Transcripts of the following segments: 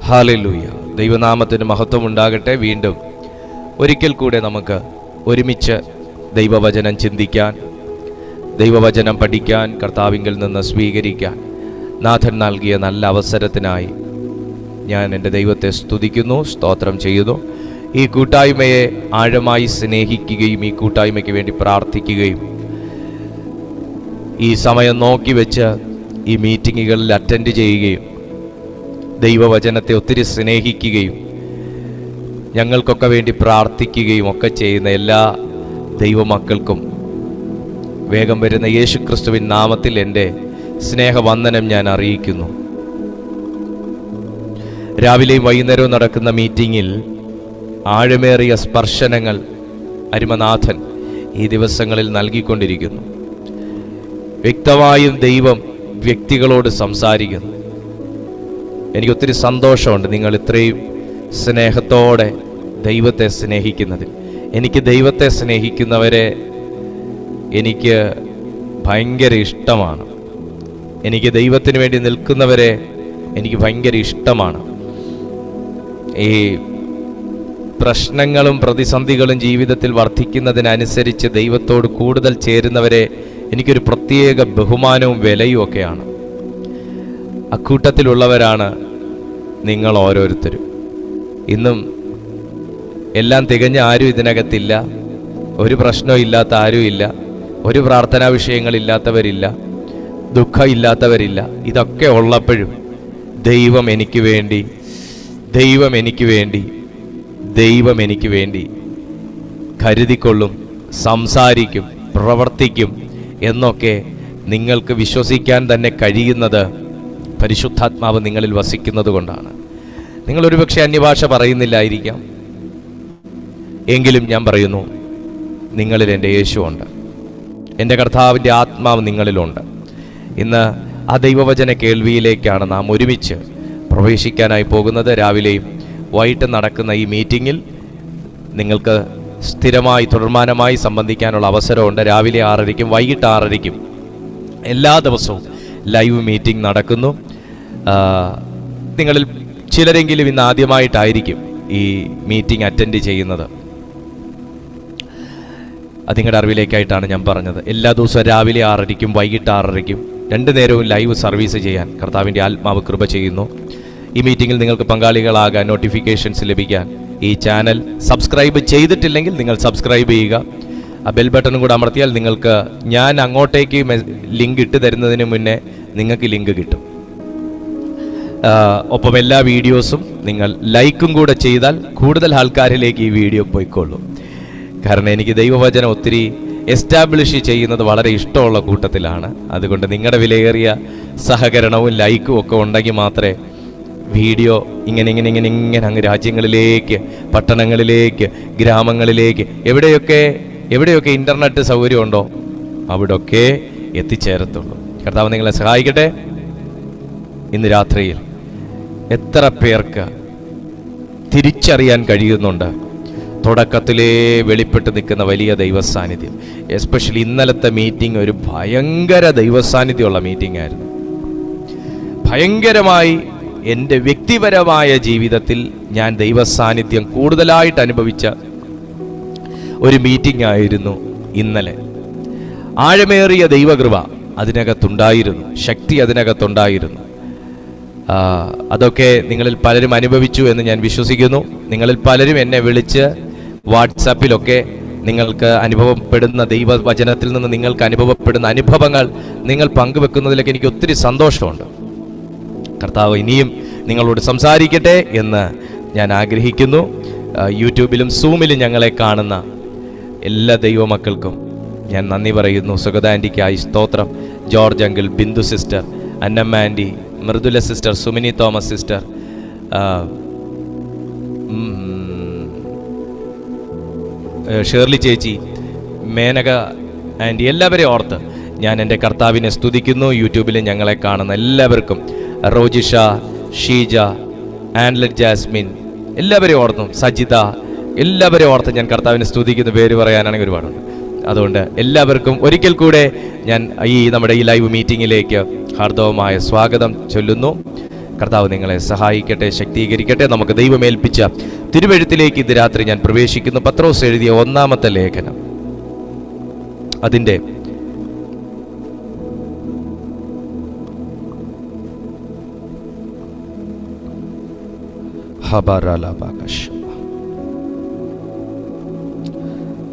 Hallelujah. ദൈവനാമത്തിന് മഹത്വം ഉണ്ടാകട്ടെ. വീണ്ടും ഒരിക്കൽ കൂടെ നമുക്ക് ഒരുമിച്ച് ദൈവവചനം ചിന്തിക്കാൻ, ദൈവവചനം പഠിക്കാൻ, കർത്താവിങ്കിൽ നിന്ന് സ്വീകരിക്കാൻ നാഥൻ നൽകിയ നല്ല അവസരത്തിനായി ഞാൻ എൻ്റെ ദൈവത്തെ സ്തുതിക്കുന്നു, സ്തോത്രം ചെയ്യുന്നു. ഈ കൂട്ടായ്മയെ ആഴമായി സ്നേഹിക്കുകയും ഈ കൂട്ടായ്മയ്ക്ക് വേണ്ടി പ്രാർത്ഥിക്കുകയും ഈ സമയം നോക്കി വെച്ച് ഈ മീറ്റിങ്ങുകളിൽ അറ്റൻഡ് ചെയ്യുകയും ദൈവവചനത്തെ ഒത്തിരി സ്നേഹിക്കുകയും ഞങ്ങൾക്കൊക്കെ വേണ്ടി പ്രാർത്ഥിക്കുകയും ഒക്കെ ചെയ്യുന്ന എല്ലാ ദൈവമക്കൾക്കും വേഗം വരുന്ന യേശുക്രിസ്തുവിൻ നാമത്തിൽ എൻ്റെ സ്നേഹവന്ദനം ഞാൻ അറിയിക്കുന്നു. രാവിലെയും വൈകുന്നേരവും നടക്കുന്ന മീറ്റിങ്ങിൽ ആഴമേറിയ സ്പർശനങ്ങൾ അരുമനാഥൻ ഈ ദിവസങ്ങളിൽ നൽകിക്കൊണ്ടിരിക്കുന്നു. വ്യക്തമായും ദൈവം വ്യക്തികളോട് സംസാരിക്കുന്നു. എനിക്കൊത്തിരി സന്തോഷമുണ്ട് നിങ്ങൾ ഇത്രയും സ്നേഹത്തോടെ ദൈവത്തെ സ്നേഹിക്കുന്നതിൽ. എനിക്ക് ദൈവത്തെ സ്നേഹിക്കുന്നവരെ എനിക്ക് ഭയങ്കര ഇഷ്ടമാണ്. എനിക്ക് ദൈവത്തിന് വേണ്ടി നിൽക്കുന്നവരെ എനിക്ക് ഭയങ്കര ഇഷ്ടമാണ്. ഈ പ്രശ്നങ്ങളും പ്രതിസന്ധികളും ജീവിതത്തിൽ വർദ്ധിക്കുന്നതിനനുസരിച്ച് ദൈവത്തോട് കൂടുതൽ ചേരുന്നവരെ എനിക്കൊരു പ്രത്യേക ബഹുമാനവും വിലയും ഒക്കെയാണ്. അക്കൂട്ടത്തിലുള്ളവരാണ് നിങ്ങൾ ഓരോരുത്തരും. ഇന്നും എല്ലാം തികഞ്ഞ ആരും ഇതിനകത്തില്ല. ഒരു പ്രശ്നവും ഇല്ലാത്ത ആരുമില്ല. ഒരു പ്രാർത്ഥനാ വിഷയങ്ങളില്ലാത്തവരില്ല. ദുഃഖം ഇല്ലാത്തവരില്ല. ഇതൊക്കെ ഉള്ളപ്പോഴും ദൈവം എനിക്ക് വേണ്ടി കരുതിക്കൊള്ളും, സംസാരിക്കും, പ്രവർത്തിക്കും എന്നൊക്കെ നിങ്ങൾക്ക് വിശ്വസിക്കാൻ തന്നെ കഴിയുന്നത് പരിശുദ്ധാത്മാവ് നിങ്ങളിൽ വസിക്കുന്നത് കൊണ്ടാണ്. നിങ്ങളൊരു പക്ഷേ അന്യഭാഷ പറയുന്നില്ലായിരിക്കാം, എങ്കിലും ഞാൻ പറയുന്നു, നിങ്ങളിൽ എൻ്റെ യേശുവുണ്ട്, എൻ്റെ കർത്താവിൻ്റെ ആത്മാവ് നിങ്ങളിലുണ്ട്. ഇന്ന് ആ ദൈവവചന കേൾവിയിലേക്കാണ് നാം ഒരുമിച്ച് പ്രവേശിക്കാനായി പോകുന്നത്. രാവിലെയും വൈകിട്ട് നടക്കുന്ന ഈ മീറ്റിങ്ങിൽ നിങ്ങൾക്ക് സ്ഥിരമായി തുടർമാനമായി സംബന്ധിക്കാനുള്ള അവസരമുണ്ട്. രാവിലെ 6:30-ക്കും വൈകിട്ട് 6:30-ക്കും എല്ലാ ദിവസവും ലൈവ് മീറ്റിംഗ് നടക്കുന്നു. നിങ്ങളിൽ ചിലരെങ്കിലും ഇന്ന് ആദ്യമായിട്ടായിരിക്കും ഈ മീറ്റിംഗ് അറ്റൻഡ് ചെയ്യുന്നത്. അത് നിങ്ങളുടെ അറിവിലേക്കായിട്ടാണ് ഞാൻ പറഞ്ഞത്. എല്ലാ ദിവസവും രാവിലെ 6:30-ക്കും വൈകിട്ട് 6:30-ക്കും 2 നേരവും ലൈവ് സർവീസ് ചെയ്യാൻ കർത്താവിൻ്റെ ആത്മാവ് കൃപ ചെയ്യുന്നു. ഈ മീറ്റിങ്ങിൽ നിങ്ങൾക്ക് പങ്കാളികളാകാൻ, നോട്ടിഫിക്കേഷൻസ് ലഭിക്കാൻ ഈ ചാനൽ സബ്സ്ക്രൈബ് ചെയ്തിട്ടില്ലെങ്കിൽ നിങ്ങൾ സബ്സ്ക്രൈബ് ചെയ്യുക. ആ ബെൽ ബട്ടണും കൂടെ അമർത്തിയാൽ നിങ്ങൾക്ക് ഞാൻ അങ്ങോട്ടേക്ക് ലിങ്ക് ഇട്ട് തരുന്നതിന് മുന്നേ നിങ്ങൾക്ക് ലിങ്ക് കിട്ടും. ഒപ്പം എല്ലാ വീഡിയോസും നിങ്ങൾ ലൈക്കും കൂടെ ചെയ്താൽ കൂടുതൽ ആൾക്കാരിലേക്ക് ഈ വീഡിയോ പോയിക്കൊള്ളും. കാരണം എനിക്ക് ദൈവവചനം ഒത്തിരി എസ്റ്റാബ്ലിഷ് ചെയ്യുന്നത് വളരെ ഇഷ്ടമുള്ള കൂട്ടത്തിലാണ്. അതുകൊണ്ട് നിങ്ങളുടെ വിലയേറിയ സഹകരണവും ലൈക്കും ഒക്കെ ഉണ്ടെങ്കിൽ മാത്രമേ വീഡിയോ ഇങ്ങനെ അങ്ങ് രാജ്യങ്ങളിലേക്ക്, പട്ടണങ്ങളിലേക്ക്, ഗ്രാമങ്ങളിലേക്ക്, എവിടെയൊക്കെ ഇൻ്റർനെറ്റ് സൗകര്യം ഉണ്ടോ അവിടെയൊക്കെ എത്തിച്ചേരത്തുള്ളൂ. കർത്താവ് നിങ്ങളെ സഹായിക്കട്ടെ. ഇന്ന് രാത്രിയിൽ എത്ര പേർക്ക് തിരിച്ചറിയാൻ കഴിയുന്നുണ്ട് തുടക്കത്തിലേ വെളിപ്പെട്ട് നിൽക്കുന്ന വലിയ ദൈവസാന്നിധ്യം? എസ്പെഷ്യലി ഇന്നലത്തെ മീറ്റിംഗ് ഒരു ഭയങ്കര ദൈവസാന്നിധ്യമുള്ള മീറ്റിംഗ് ആയിരുന്നു. ഭയങ്കരമായി എൻ്റെ വ്യക്തിപരമായ ജീവിതത്തിൽ ഞാൻ ദൈവസാന്നിധ്യം കൂടുതലായിട്ട് അനുഭവിച്ച ഒരു മീറ്റിംഗ് ആയിരുന്നു ഇന്നലെ. ആഴമേറിയ ദൈവകൃപ അതിനകത്തുണ്ടായിരുന്നു, ശക്തി അതിനകത്തുണ്ടായിരുന്നു. അതൊക്കെ നിങ്ങളിൽ പലരും അനുഭവിച്ചു എന്ന് ഞാൻ വിശ്വസിക്കുന്നു. നിങ്ങളിൽ പലരും എന്നെ വിളിച്ച് വാട്സാപ്പിലൊക്കെ നിങ്ങൾക്ക് അനുഭവപ്പെടുന്ന ദൈവവചനത്തിൽ നിന്ന് നിങ്ങൾക്ക് അനുഭവപ്പെടുന്ന അനുഭവങ്ങൾ നിങ്ങൾ പങ്കുവെക്കുന്നതിലൊക്കെ എനിക്ക് ഒത്തിരി സന്തോഷമുണ്ട്. കർത്താവ് ഇനിയും നിങ്ങളോട് സംസാരിക്കട്ടെ എന്ന് ഞാൻ ആഗ്രഹിക്കുന്നു. യൂട്യൂബിലും സൂമിലും ഞങ്ങളെ കാണുന്ന എല്ലാ ദൈവമക്കൾക്കും ഞാൻ നന്ദി പറയുന്നു. സുഗത ആൻറ്റിക്കായി സ്തോത്രം. George uncle, Bindu sister, Annamma aunty, Mridula sister, Sumini Thomas sister, Shirley ചേച്ചി, മേനക ആൻറ്റി, എല്ലാവരെയും ഓർത്ത് ഞാൻ എൻ്റെ കർത്താവിനെ സ്തുതിക്കുന്നു. യൂട്യൂബിൽ ഞങ്ങളെ കാണുന്ന എല്ലാവർക്കും, റോജിഷ, ഷീജ, ആൻലറ്റ്, ജാസ്മിൻ, എല്ലാവരെയും ഓർത്തും, സജിത, എല്ലാവരെയും ഓർത്ത് ഞാൻ കർത്താവിനെ സ്തുതിക്കുന്ന. പേര് പറയാനാണെങ്കിൽ ഒരുപാടുണ്ട്. അതുകൊണ്ട് എല്ലാവർക്കും ഒരിക്കൽ കൂടെ ഞാൻ നമ്മുടെ ഈ ലൈവ് മീറ്റിങ്ങിലേക്ക് ഹാർദവമായ സ്വാഗതം ചൊല്ലുന്നു. കർത്താവ് നിങ്ങളെ സഹായിക്കട്ടെ, ശക്തീകരിക്കട്ടെ. നമുക്ക് ദൈവമേൽപ്പിച്ച തിരുവെഴുത്തിലേക്ക് ഇത് രാത്രി ഞാൻ പ്രവേശിക്കുന്നു. പത്രോസ് എഴുതിയ 1-ാമത്തെ ലേഖനം, അതിൻ്റെ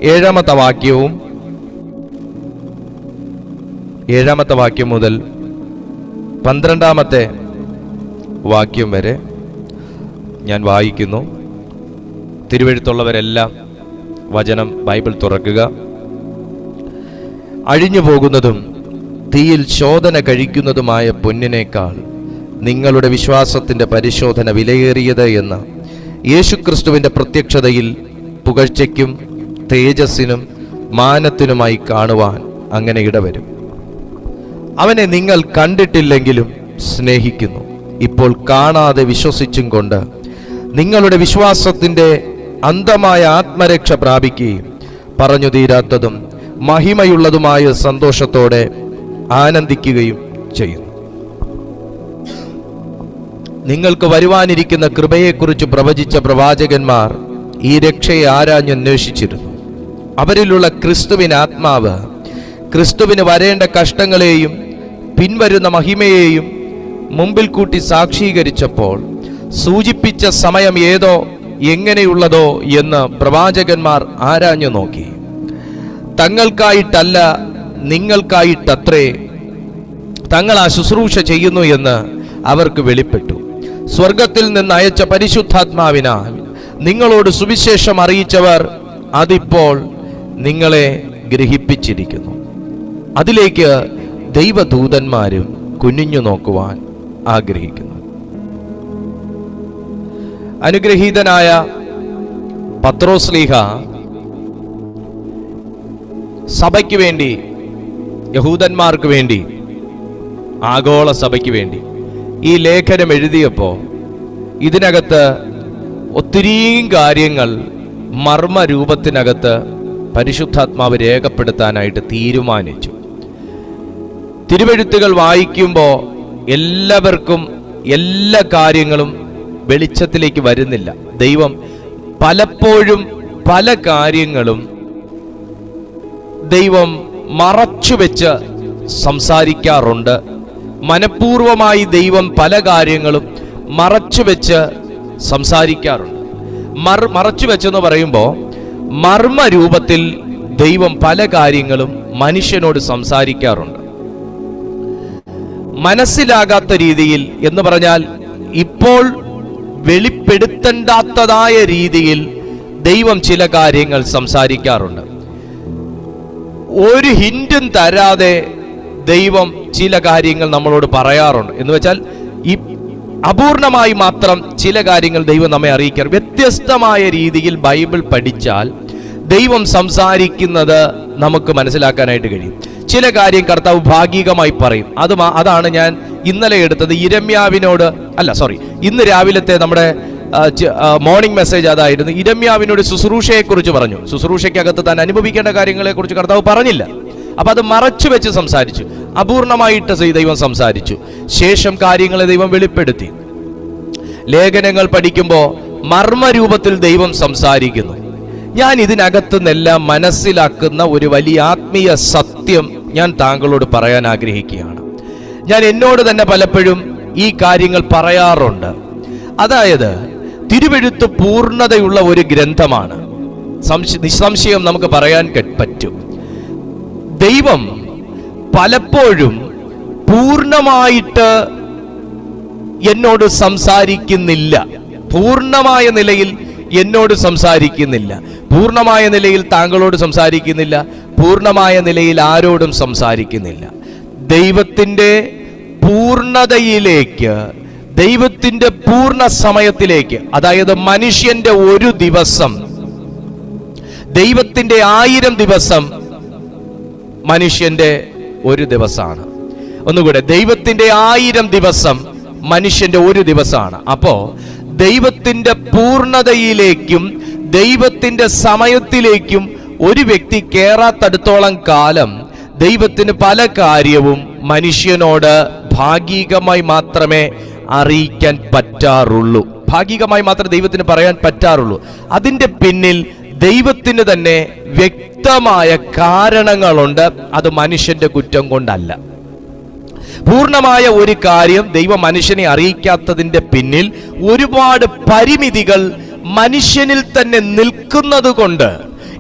7-ാമത്തെ വാക്യവും 7-ാമത്തെ വാക്യം മുതൽ 12-ാമത്തെ വാക്യം വരെ ഞാൻ വായിക്കുന്നു. തിരുവെഴുത്തുള്ളവരെല്ലാം വചനം ബൈബിൾ തുറക്കുക. അഴിഞ്ഞു പോകുന്നതും തീയിൽ ശോധന കഴിക്കുന്നതുമായ പൊന്നിനേക്കാൾ നിങ്ങളുടെ വിശ്വാസത്തിൻ്റെ പരിശോധന വിലയേറിയത് എന്ന് യേശുക്രിസ്തുവിൻ്റെ പ്രത്യക്ഷതയിൽ പുകഴ്ചയ്ക്കും തേജസ്സിനും മാനത്തിനുമായി കാണുവാൻ അങ്ങനെ ഇടവരും. അവനെ നിങ്ങൾ കണ്ടിട്ടില്ലെങ്കിലും സ്നേഹിക്കുന്നു. ഇപ്പോൾ കാണാതെ വിശ്വസിച്ചും കൊണ്ട് നിങ്ങളുടെ വിശ്വാസത്തിൻ്റെ അന്തമായ ആത്മരക്ഷ പ്രാപിക്കുകയും പറഞ്ഞു തീരാത്തതും മഹിമയുള്ളതുമായ സന്തോഷത്തോടെ ആനന്ദിക്കുകയും ചെയ്യുന്നു. നിങ്ങൾക്ക് വരുവാനിരിക്കുന്ന കൃപയെക്കുറിച്ച് പ്രവചിച്ച പ്രവാചകന്മാർ ഈ രക്ഷയെ ആരാഞ്ഞന്വേഷിച്ചിരുന്നു. അവരിലുള്ള ക്രിസ്തുവിൻ ആത്മാവ് ക്രിസ്തുവിന് വരേണ്ട കഷ്ടങ്ങളെയും പിൻവരുന്ന മഹിമയെയും മുമ്പിൽ കൂട്ടി സാക്ഷീകരിച്ചപ്പോൾ സൂചിപ്പിച്ച സമയം ഏതോ എങ്ങനെയുള്ളതോ എന്ന് പ്രവാചകന്മാർ ആരാഞ്ഞു നോക്കി. തങ്ങൾക്കായിട്ടല്ല, നിങ്ങൾക്കായിട്ടത്രേ തങ്ങൾ ആ ശുശ്രൂഷ ചെയ്യുന്നു എന്ന് അവർക്ക് വെളിപ്പെട്ടു. സ്വർഗത്തിൽ നിന്ന് അയച്ച പരിശുദ്ധാത്മാവിനാൽ നിങ്ങളോട് സുവിശേഷം അറിയിച്ചവർ അതിപ്പോൾ നിങ്ങളെ ഗ്രഹിപ്പിച്ചിരിക്കുന്നു. അതിലേക്ക് ദൈവദൂതന്മാരും കുനിഞ്ഞു നോക്കുവാൻ ആഗ്രഹിക്കുന്നു. അനുഗ്രഹീതനായ പത്രോസ്ലീഹ സഭയ്ക്ക് വേണ്ടി, യഹൂദന്മാർക്ക് വേണ്ടി, ആഗോള സഭയ്ക്ക് വേണ്ടി ഈ ലേഖനം എഴുതിയപ്പോൾ ഇതിനകത്ത് ഒത്തിരിയും കാര്യങ്ങൾ മർമ്മരൂപത്തിനകത്ത് പരിശുദ്ധാത്മാവ് രേഖപ്പെടുത്താനായിട്ട് തീരുമാനിച്ചു. തിരുവെഴുത്തുകൾ വായിക്കുമ്പോൾ എല്ലാവർക്കും എല്ലാ കാര്യങ്ങളും വെളിച്ചത്തിലേക്ക് വരുന്നില്ല. ദൈവം പലപ്പോഴും പല കാര്യങ്ങളും ദൈവം മറച്ചുവെച്ച് സംസാരിക്കാറുണ്ട്. മനഃപൂർവമായി ദൈവം പല കാര്യങ്ങളും മറച്ചുവെച്ച് സംസാരിക്കാറുണ്ട്. മറച്ചുവെച്ചെന്ന് പറയുമ്പോൾ മർമ്മരൂപത്തിൽ ദൈവം പല കാര്യങ്ങളും മനുഷ്യനോട് സംസാരിക്കാറുണ്ട്. മനസ്സിലാകാത്ത രീതിയിൽ എന്ന് പറഞ്ഞാൽ ഇപ്പോൾ വെളിപ്പെടുത്തേണ്ടാത്തതായ രീതിയിൽ ദൈവം ചില കാര്യങ്ങൾ സംസാരിക്കാറുണ്ട്. ഒരു ഹിന്റും തരാതെ ദൈവം ചില കാര്യങ്ങൾ നമ്മളോട് പറയാറുണ്ട്. എന്ന് വെച്ചാൽ ഈ അപൂർണമായി മാത്രം ചില കാര്യങ്ങൾ ദൈവം നമ്മെ അറിയിക്കാറ്. വ്യത്യസ്തമായ രീതിയിൽ ബൈബിൾ പഠിച്ചാൽ ദൈവം സംസാരിക്കുന്നത് നമുക്ക് മനസ്സിലാക്കാനായിട്ട് കഴിയും. ചില കാര്യം കർത്താവ് ഭാഗികമായി പറയും. അതാണ് ഞാൻ ഇന്നലെ എടുത്തത്. ഇന്ന് രാവിലത്തെ നമ്മുടെ മോർണിംഗ് മെസ്സേജ് അതായിരുന്നു. ഇരമ്യാവിനോട് ശുശ്രൂഷയെക്കുറിച്ച് പറഞ്ഞു. ശുശ്രൂഷയ്ക്കകത്ത് താൻ അനുഭവിക്കേണ്ട കാര്യങ്ങളെക്കുറിച്ച് കർത്താവ് പറഞ്ഞില്ല. അപ്പൊ അത് മറച്ചു വെച്ച് സംസാരിച്ചു. അപൂർണമായിട്ട് ദൈവം സംസാരിച്ചു. ശേഷം കാര്യങ്ങളെ ദൈവം വെളിപ്പെടുത്തി. ലേഖനങ്ങൾ പഠിക്കുമ്പോൾ മർമ്മരൂപത്തിൽ ദൈവം സംസാരിക്കുന്നു. ഞാൻ ഇതിനകത്തു നിന്നെല്ലാം മനസ്സിലാക്കുന്ന ഒരു വലിയ ആത്മീയ സത്യം ഞാൻ താങ്കളോട് പറയാൻ ആഗ്രഹിക്കുകയാണ്. ഞാൻ എന്നോട് തന്നെ പലപ്പോഴും ഈ കാര്യങ്ങൾ പറയാറുണ്ട്. അതായത് തിരുവെഴുത്ത് പൂർണ്ണതയുള്ള ഒരു ഗ്രന്ഥമാണ്. നിസ്സംശയം നമുക്ക് പറയാൻ പറ്റും. ദൈവം പലപ്പോഴും പൂർണ്ണമായിട്ട് എന്നോട് സംസാരിക്കുന്നില്ല. പൂർണ്ണമായ നിലയിൽ എന്നോട് സംസാരിക്കുന്നില്ല. പൂർണ്ണമായ നിലയിൽ താങ്കളോട് സംസാരിക്കുന്നില്ല. പൂർണ്ണമായ നിലയിൽ ആരോടും സംസാരിക്കുന്നില്ല. ദൈവത്തിൻ്റെ പൂർണ്ണതയിലേക്ക്, ദൈവത്തിൻ്റെ പൂർണ്ണ സമയത്തിലേക്ക്, അതായത് മനുഷ്യന്റെ ഒരു ദിവസം, ദൈവത്തിൻ്റെ 1000 ദിവസം മനുഷ്യന്റെ ഒരു ദിവസമാണ്. ഒന്നുകൂടെ, ദൈവത്തിൻ്റെ 1000 ദിവസം മനുഷ്യന്റെ ഒരു ദിവസമാണ്. അപ്പോ ദൈവത്തിന്റെ പൂർണ്ണതയിലേക്കും ദൈവത്തിന്റെ സമയത്തിലേക്കും ഒരു വ്യക്തി കേറാത്തടുത്തോളം കാലം ദൈവത്തിന് പല കാര്യവും മനുഷ്യനോട് ഭാഗികമായി മാത്രമേ അറിയിക്കാൻ പറ്റാറുള്ളൂ. ഭാഗികമായി മാത്രമേ ദൈവത്തിന് പറയാൻ പറ്റാറുള്ളൂ. അതിന്റെ പിന്നിൽ ദൈവത്തിന് തന്നെ വ്യക്തമായ കാരണങ്ങളുണ്ട്. അത് മനുഷ്യന്റെ കുറ്റം കൊണ്ടല്ല. പൂർണ്ണമായ ഒരു കാര്യം ദൈവം മനുഷ്യനെ അറിയിക്കാത്തതിന്റെ പിന്നിൽ ഒരുപാട് പരിമിതികൾ മനുഷ്യനിൽ തന്നെ നിൽക്കുന്നത് കൊണ്ട്,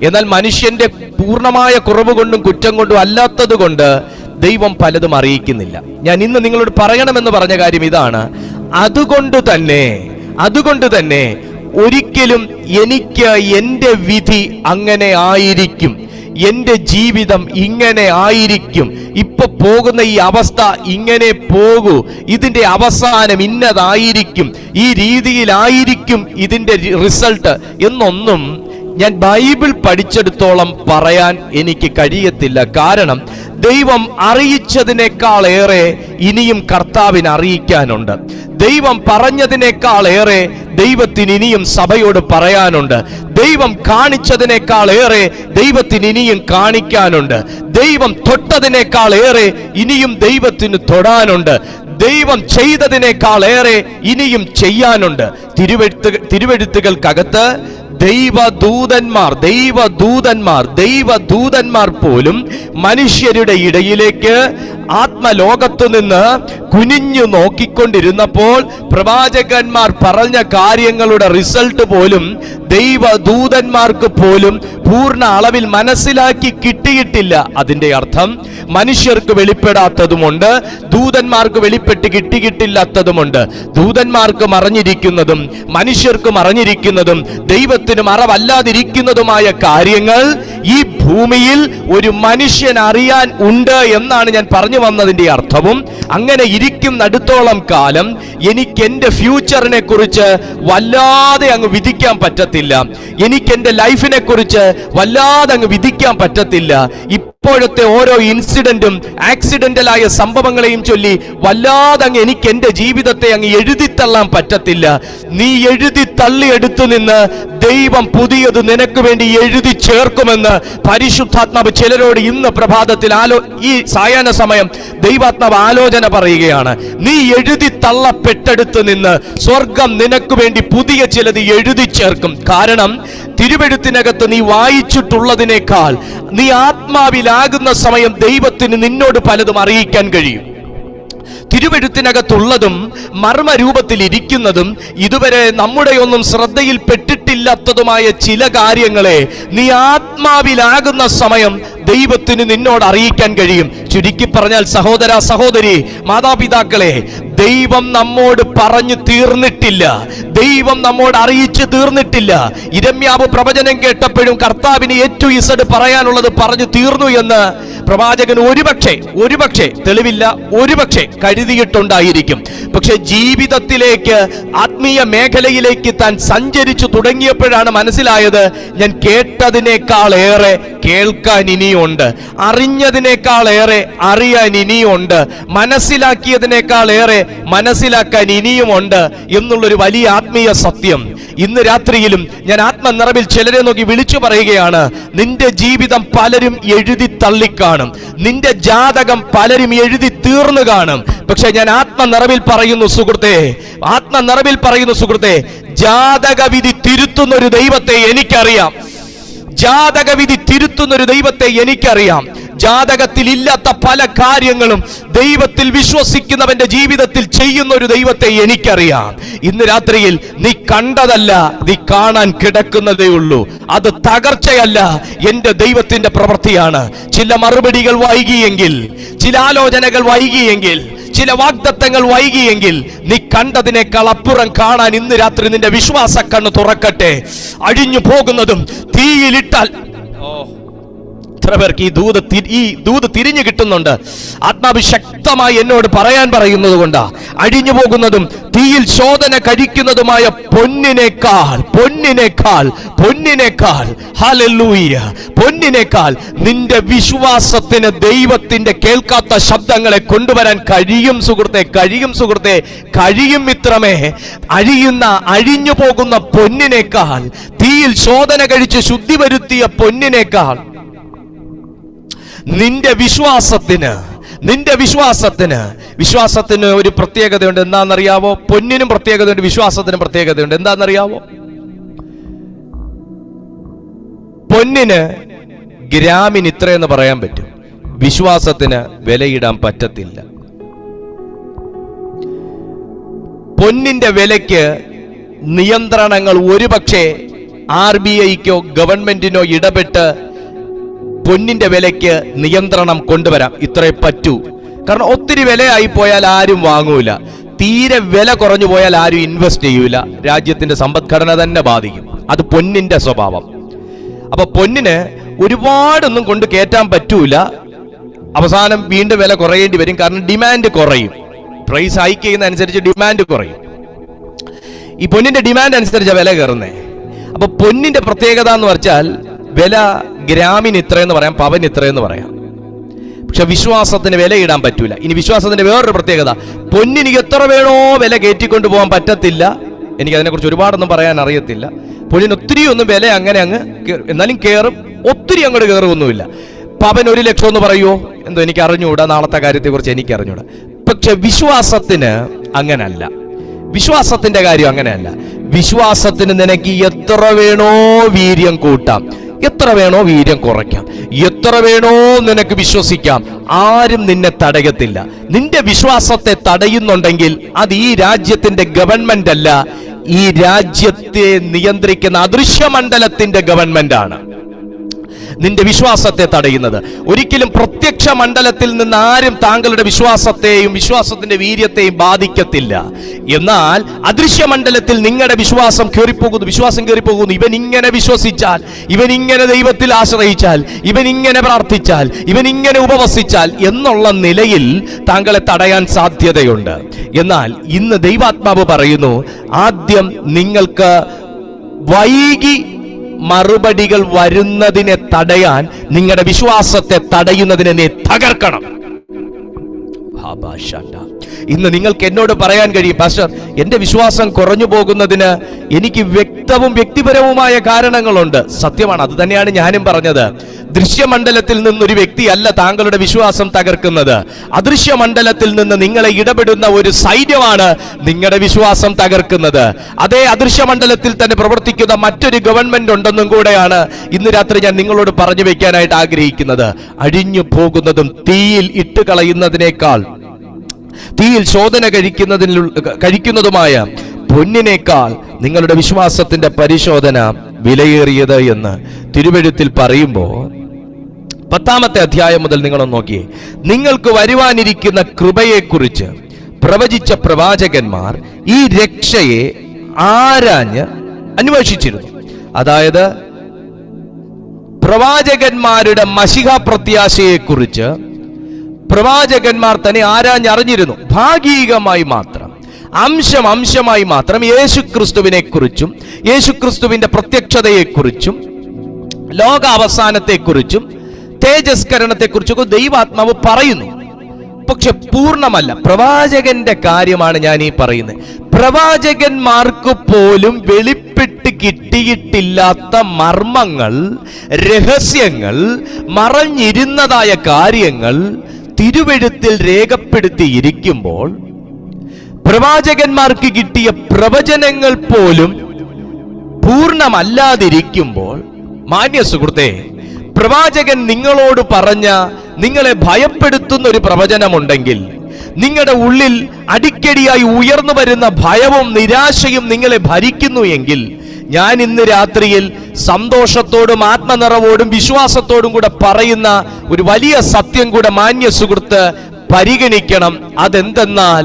എന്നാൽ മനുഷ്യന്റെ പൂർണ്ണമായ കുറവ് കൊണ്ടും കുറ്റം കൊണ്ടും അല്ലാത്തത് കൊണ്ട് ദൈവം പലതും അറിയിക്കുന്നില്ല. ഞാൻ ഇന്ന് നിങ്ങളോട് പറയണമെന്ന് പറഞ്ഞ കാര്യം ഇതാണ്. അതുകൊണ്ട് തന്നെ ഒരിക്കലും എനിക്ക് എൻ്റെ വിധി അങ്ങനെ ആയിരിക്കും, എന്റെ ജീവിതം ഇങ്ങനെ ആയിരിക്കും, ഇപ്പൊ പോകുന്ന ഈ അവസ്ഥ ഇങ്ങനെ പോകൂ, ഇതിന്റെ അവസാനം ഇന്നതായിരിക്കും, ഈ രീതിയിലായിരിക്കും ഇതിന്റെ റിസൾട്ട് എന്നൊന്നും ഞാൻ ബൈബിൾ പഠിച്ചെടുത്തോളം പറയാൻ എനിക്ക് കഴിയത്തില്ല. കാരണം ദൈവം അറിയിച്ചതിനേക്കാളേറെ ഇനിയും കർത്താവിന് അറിയിക്കാനുണ്ട്. ദൈവം പറഞ്ഞതിനേക്കാളേറെ ദൈവത്തിന് ഇനിയും സഭയോട് പറയാനുണ്ട്. ദൈവം കാണിച്ചതിനേക്കാളേറെ ദൈവത്തിന് ഇനിയും കാണിക്കാനുണ്ട്. ദൈവം തൊട്ടതിനേക്കാളേറെ ഇനിയും ദൈവത്തിന് തൊടാനുണ്ട്. ദൈവം ചെയ്തതിനേക്കാളേറെ ഇനിയും ചെയ്യാനുണ്ട്. തിരുവെഴുത്തുകൾക്കകത്ത് ദൈവദൂതന്മാർ പോലും മനുഷ്യരുടെ ഇടയിലേക്ക് ആത്മലോകത്തു നിന്ന് കുനിഞ്ഞു നോക്കിക്കൊണ്ടിരുന്നപ്പോൾ പ്രവാചകന്മാർ പറഞ്ഞ കാര്യങ്ങളുടെ റിസൾട്ട് പോലും ദൈവദൂതന്മാർക്ക് പോലും പൂർണ്ണ അളവിൽ മനസ്സിലാക്കി കിട്ടിയിട്ടില്ല. അതിന്റെ അർത്ഥം മനുഷ്യർക്ക് വെളിപ്പെടാത്തതുമുണ്ട്, ദൂതന്മാർക്ക് വെളിപ്പെട്ട് കിട്ടിയിട്ടില്ലാത്തതുമുണ്ട്. ദൂതന്മാർക്ക് മറഞ്ഞിരിക്കുന്നതും മനുഷ്യർക്ക് മറഞ്ഞിരിക്കുന്നതും ദൈവത്തിന് മറവല്ലാതിരിക്കുന്നതുമായ കാര്യങ്ങൾ ഈ ഭൂമിയിൽ ഒരു മനുഷ്യൻ അറിയാൻ ഉണ്ട് എന്നാണ് ഞാൻ പറഞ്ഞു വന്നതിന്റെ അർത്ഥവും. അങ്ങനെ ഇരിക്കുന്നിടത്തോളം കാലം എനിക്ക് എന്റെ ഫ്യൂച്ചറിനെ കുറിച്ച് വല്ലാതെ അങ്ങ് വിധിക്കാൻ പറ്റത്തില്ല. എനിക്ക് എന്റെ ലൈഫിനെ കുറിച്ച് വല്ലാതെ അങ്ങ് വിധിക്കാൻ പറ്റത്തില്ല. ഇപ്പോഴത്തെ ഓരോ ഇൻസിഡന്റും ആക്സിഡന്റലായ സംഭവങ്ങളെയും ചൊല്ലി വല്ലാതെ അങ്ങ് എനിക്ക് എന്റെ ജീവിതത്തെ അങ്ങ് എഴുതിത്തള്ളാൻ പറ്റത്തില്ല. നീ എഴുതി തള്ളിയെടുത്തു നിന്ന് ദൈവം പുതിയത് നിനക്ക് വേണ്ടി എഴുതി ചേർക്കുമെന്ന് പരിശുദ്ധാത്മാവ് ചിലരോട് ഇന്ന് പ്രഭാതത്തിൽ ഈ സായാഹ്ന സമയം ദൈവാത്മാവ് ആലോചന പറയുകയാണ്. നീ എഴുതി തള്ളപ്പെട്ടെടുത്ത് നിന്ന് സ്വർഗം നിനക്ക് വേണ്ടി പുതിയ ചിലത് എഴുതി ചേർക്കും. കാരണം തിരുവെഴുത്തിനകത്ത് നീ വായിച്ചിട്ടുള്ളതിനേക്കാൾ നീ ആത്മാവിലാകുന്ന സമയം ദൈവത്തിന് നിന്നോട് പലതും അറിയിക്കാൻ കഴിയും. തിരുവെഴുത്തിനകത്തുള്ളതും മർമ്മരൂപത്തിൽ ഇരിക്കുന്നതും ഇതുവരെ നമ്മുടെ ഒന്നും ശ്രദ്ധയിൽപ്പെട്ടിട്ടില്ലാത്തതുമായ ചില കാര്യങ്ങളെ നീ ആത്മാവിലാകുന്ന സമയം ദൈവത്തിന് നിന്നോട് അറിയിക്കാൻ കഴിയും. ചുരുക്കി പറഞ്ഞാൽ സഹോദര സഹോദരി, മാതാപിതാക്കളെ, ദൈവം നമ്മോട് പറഞ്ഞു തീർന്നിട്ടില്ല, ദൈവം നമ്മോട് അറിയിച്ചു തീർന്നിട്ടില്ല. ഇരമ്യാവ് പ്രവചനം കേട്ടപ്പോഴും കർത്താവിന് ഏറ്റവും ഇസഡ് പറയാനുള്ളത് പറഞ്ഞു തീർന്നു എന്ന് പ്രവാചകൻ ഒരുപക്ഷെ തെളിവില്ല, ഒരുപക്ഷെ കരുതിയിട്ടുണ്ടായിരിക്കും. പക്ഷെ ജീവിതത്തിലേക്ക്, ആത്മീയ മേഖലയിലേക്ക് താൻ സഞ്ചരിച്ചു തുടങ്ങിയപ്പോഴാണ് മനസ്സിലായത്, ഞാൻ കേട്ടതിനേക്കാളേറെ കേൾക്കാൻ ഇനിയുണ്ട്, അറിഞ്ഞതിനേക്കാളേറെ അറിയാൻ ഇനിയുണ്ട്, മനസ്സിലാക്കിയതിനേക്കാളേറെ മനസ്സിലാക്കാൻ ഇനിയുമുണ്ട് എന്നുള്ളൊരു വലിയ ആത്മീയ സത്യം ഇന്ന് രാത്രിയിലും ഞാൻ ആത്മനിറവിൽ ചിലരെ നോക്കി വിളിച്ചു പറയുകയാണ്. നിന്റെ ജീവിതം പലരും എഴുതി തള്ളിക്കാണും, നിന്റെ ജാതകം പലരും എഴുതി തീർന്നു കാണും. പക്ഷെ ഞാൻ ആത്മനിറവിൽ പറയുന്നു സുഹൃത്തെ, ജാതകവിധി തിരുത്തുന്ന ഒരു ദൈവത്തെ എനിക്കറിയാം. ജാതകത്തിൽ ഇല്ലാത്ത പല കാര്യങ്ങളും ദൈവത്തിൽ വിശ്വസിക്കുന്നവന്റെ ജീവിതത്തിൽ ചെയ്യുന്ന ഒരു ദൈവത്തെ എനിക്കറിയാം. ഇന്ന് രാത്രിയിൽ നീ കണ്ടതല്ല, നീ കാണാൻ കിടക്കുന്നതേ ഉള്ളൂ. അത് തകർച്ചയല്ല, എന്റെ ദൈവത്തിന്റെ പ്രവൃത്തിയാണ്. ചില മറുപടികൾ വൈകിയെങ്കിൽ, ചില ആലോചനകൾ വൈകിയെങ്കിൽ, ചില വാഗ്ദത്തങ്ങൾ വൈകിയെങ്കിൽ, നീ കണ്ടതിനേക്കാൾ അപ്പുറം കാണാൻ ഇന്ന് രാത്രി നിന്റെ വിശ്വാസ കണ്ണ് തുറക്കട്ടെ. അഴിഞ്ഞു പോകുന്നതും തീയിലിട്ടാൽ എത്ര പേർക്ക് ഈ ദൂത് തിരിഞ്ഞു കിട്ടുന്നുണ്ട്? ആത്മാവ് ശക്തമായി എന്നോട് പറയാൻ പറയുന്നത് കൊണ്ടാ. അഴിഞ്ഞു പോകുന്നതും തീയിൽ ശോധന കഴിക്കുന്നതുമായ പൊന്നിനേക്കാൾ ഹല്ലേലൂയ, പൊന്നിനേക്കാൾ നിന്റെ വിശ്വാസത്തിന് ദൈവത്തിന്റെ കേൾക്കാത്ത ശബ്ദങ്ങളെ കൊണ്ടുവരാൻ കഴിയും സുഹൃത്തെ, കഴിയും മിത്രമേ. അഴിഞ്ഞു പോകുന്ന പൊന്നിനേക്കാൾ, തീയിൽ ശോധന കഴിച്ച് ശുദ്ധി വരുത്തിയ പൊന്നിനേക്കാൾ നിന്റെ വിശ്വാസത്തിന്, നിന്റെ വിശ്വാസത്തിന് ഒരു പ്രത്യേകതയുണ്ട്. എന്താണെന്നറിയാവോ? പൊന്നിനും പ്രത്യേകതയുണ്ട്, വിശ്വാസത്തിനും പ്രത്യേകതയുണ്ട്. എന്താണെന്നറിയാവോ? പൊന്നിന് ഗ്രാമിന് ഇത്രയെന്ന് പറയാൻ പറ്റും, വിശ്വാസത്തിന് വിലയിടാൻ പറ്റത്തില്ല. പൊന്നിന്റെ വിലയ്ക്ക് നിയന്ത്രണങ്ങൾ ഒരുപക്ഷെ RBIക്കോ ഗവൺമെന്റിനോ ഇടപെട്ട് പൊന്നിന്റെ വിലയ്ക്ക് നിയന്ത്രണം കൊണ്ടുവരാം. ഇത്രേ പറ്റൂ. കാരണം ഒത്തിരി വിലയായി പോയാൽ ആരും വാങ്ങൂല, തീരെ വില കുറഞ്ഞു പോയാൽ ആരും ഇൻവെസ്റ്റ് ചെയ്യൂല, രാജ്യത്തിന്റെ സമ്പദ്ഘടന തന്നെ ബാധിക്കും. അത് പൊന്നിന്റെ സ്വഭാവം. അപ്പൊ പൊന്നിന് ഒരുപാടൊന്നും കൊണ്ട് കയറ്റാൻ പറ്റൂല. അവസാനം വീണ്ടും വില കുറയേണ്ടി വരും. കാരണം ഡിമാൻഡ് കുറയും, പ്രൈസ് ഹൈക്ക് ചെയ്യുന്ന അനുസരിച്ച് ഡിമാൻഡ് കുറയും. ഈ പൊന്നിന്റെ ഡിമാൻഡ് അനുസരിച്ച് വില കയറുന്നേ. അപ്പൊ പൊന്നിന്റെ പ്രത്യേകത എന്ന് വെച്ചാൽ വില ഗ്രാമിന് ഇത്രയെന്ന് പറയാം, പവന് ഇത്രയെന്ന് പറയാം. പക്ഷെ വിശ്വാസത്തിന് വില ഇടാൻ പറ്റൂല. ഇനി വിശ്വാസത്തിന്റെ വേറൊരു പ്രത്യേകത, പൊന്നിന് എത്ര വേണോ വില കയറ്റിക്കൊണ്ട് പോകാൻ പറ്റത്തില്ല. എനിക്ക് അതിനെക്കുറിച്ച് ഒരുപാടൊന്നും പറയാൻ അറിയത്തില്ല. പൊന്നിന് ഒത്തിരി ഒന്നും വില അങ്ങനെ എന്നാലും കയറും, ഒത്തിരി അങ്ങോട്ട് കയറുമൊന്നുമില്ല. പവൻ 1 ലക്ഷം എന്ന് പറയുമോ എന്തോ എനിക്ക് അറിഞ്ഞുകൂടാ, നാളത്തെ കാര്യത്തെക്കുറിച്ച് എനിക്ക് അറിഞ്ഞുകൂടാ. പക്ഷെ വിശ്വാസത്തിന് അങ്ങനല്ല. വിശ്വാസത്തിന്റെ കാര്യം അങ്ങനെയല്ല. വിശ്വാസത്തിന് നിനക്ക് എത്ര വേണോ വീര്യം കൂട്ടാം, എത്ര വേണോ വീര്യം കുറയ്ക്കാം, എത്ര വേണോ നിനക്ക് വിശ്വസിക്കാം. ആരും നിന്നെ തടയത്തില്ല. നിന്റെ വിശ്വാസത്തെ തടയുന്നുണ്ടെങ്കിൽ അത് ഈ രാജ്യത്തിന്റെ ഗവൺമെന്റ് അല്ല, ഈ രാജ്യത്തെ നിയന്ത്രിക്കുന്ന അദൃശ്യമണ്ഡലത്തിന്റെ ഗവൺമെന്റ് ആണ് നിന്റെ വിശ്വാസത്തെ തടയുന്നത്. ഒരിക്കലും പ്രത്യക്ഷ മണ്ഡലത്തിൽ നിന്ന് ആരും താങ്കളുടെ വിശ്വാസത്തെയും വിശ്വാസത്തിന്റെ വീര്യത്തെയും ബാധിക്കത്തില്ല. എന്നാൽ അദൃശ്യമണ്ഡലത്തിൽ നിങ്ങളുടെ വിശ്വാസം കയറിപ്പോകുന്നു. ഇവൻ ഇങ്ങനെ വിശ്വസിച്ചാൽ, ഇവൻ ഇങ്ങനെ ദൈവത്തിൽ ആശ്രയിച്ചാൽ, ഇവൻ ഇങ്ങനെ പ്രാർത്ഥിച്ചാൽ, ഇവൻ ഇങ്ങനെ ഉപവസിച്ചാൽ എന്നുള്ള നിലയിൽ താങ്കളെ തടയാൻ സാധ്യതയുണ്ട്. എന്നാൽ ഇന്ന് ദൈവാത്മാവ് പറയുന്നു, ആദ്യം നിങ്ങൾക്ക് വൈകി മറുപടികൾ വരുന്നതിനെ തടയാൻ, നിങ്ങളുടെ വിശ്വാസത്തെ തടയുന്നതിനെ നീ തകർക്കണം. ഇന്ന് നിങ്ങൾക്ക് എന്നോട് പറയാൻ കഴിയും, പാസ്റ്റർ എന്റെ വിശ്വാസം കുറഞ്ഞു പോകുന്നതിന് എനിക്ക് വ്യക്തിപരവുമായ കാരണങ്ങളുണ്ട്. സത്യമാണ്, അത് തന്നെയാണ് ഞാനും പറഞ്ഞത്. ദൃശ്യമണ്ഡലത്തിൽ നിന്നൊരു വ്യക്തിയല്ല താങ്കളുടെ വിശ്വാസം തകർക്കുന്നത്. അദൃശ്യമണ്ഡലത്തിൽ നിന്ന് നിങ്ങളെ ഇടപെടുന്ന ഒരു സൈന്യമാണ് നിങ്ങളുടെ വിശ്വാസം തകർക്കുന്നത്. അതേ അദൃശ്യമണ്ഡലത്തിൽ തന്നെ പ്രവർത്തിക്കുന്ന മറ്റൊരു ഗവൺമെന്റ് ഉണ്ടെന്നും കൂടെയാണ് ഇന്ന് രാത്രി ഞാൻ നിങ്ങളോട് പറഞ്ഞു വെക്കാനായിട്ട് ആഗ്രഹിക്കുന്നത്. അഴിഞ്ഞു പോകുന്നതും തീയിൽ ഇട്ട് കളയുന്നതിനേക്കാൾ, തീയിൽ ശോധന കഴിക്കുന്നതുമായ പൊന്നിനേക്കാൾ നിങ്ങളുടെ വിശ്വാസത്തിന്റെ പരിശോധന വിലയേറിയത് എന്ന് തിരുവെഴുത്തിൽ പറയുമ്പോൾ 10-ാമത്തെ അധ്യായം മുതൽ നിങ്ങളൊന്ന് നോക്കിയേ. നിങ്ങൾക്ക് വരുവാനിരിക്കുന്ന കൃപയെക്കുറിച്ച് പ്രവചിച്ച പ്രവാചകന്മാർ ഈ രക്ഷയെ ആരാഞ്ഞ് അന്വേഷിച്ചിരുന്നു. അതായത് പ്രവാചകന്മാരുടെ മശിഹ പ്രത്യാശയെക്കുറിച്ച് പ്രവാചകന്മാർ തന്നെ ആരാഞ്ഞറിഞ്ഞിരുന്നു. ഭാഗികമായി മാത്രം, അംശമായി മാത്രം യേശുക്രിസ്തുവിനെ കുറിച്ചും യേശുക്രിസ്തുവിന്റെ പ്രത്യക്ഷതയെക്കുറിച്ചും ലോകാവസാനത്തെക്കുറിച്ചും തേജസ്കരണത്തെക്കുറിച്ചൊക്കെ ദൈവാത്മാവ് പറയുന്നു. പക്ഷെ പൂർണ്ണമല്ല. പ്രവാചകന്റെ കാര്യമാണ് ഞാൻ ഈ പറയുന്നത്. പ്രവാചകന്മാർക്ക് പോലും വെളിപ്പെട്ട് കിട്ടിയിട്ടില്ലാത്ത മർമ്മങ്ങൾ, രഹസ്യങ്ങൾ, മറഞ്ഞിരുന്നതായ കാര്യങ്ങൾ തിരുവെഴുത്തിൽ രേഖപ്പെടുത്തിയിരിക്കുമ്പോൾ പ്രവാചകന്മാർക്ക് കിട്ടിയ പ്രവചനങ്ങൾ പോലും പൂർണ്ണമല്ലാതിരിക്കുമ്പോൾ, മാന്യ സുഹൃത്തേ, പ്രവാചകൻ നിങ്ങളോട് പറഞ്ഞ, നിങ്ങളെ ഭയപ്പെടുത്തുന്ന ഒരു പ്രവചനമുണ്ടെങ്കിൽ, നിങ്ങളുടെ ഉള്ളിൽ അടിക്കടിയായി ഉയർന്നു വരുന്ന ഭയവും നിരാശയും നിങ്ങളെ ഭരിക്കുന്നു എങ്കിൽ, ഞാൻ ഇന്ന് രാത്രിയിൽ സന്തോഷത്തോടും ആത്മനിറവോടും വിശ്വാസത്തോടും കൂടെ പറയുന്ന ഒരു വലിയ സത്യം കൂടെ മാന്യ സുഹൃത്ത് പരിഗണിക്കണം. അതെന്തെന്നാൽ,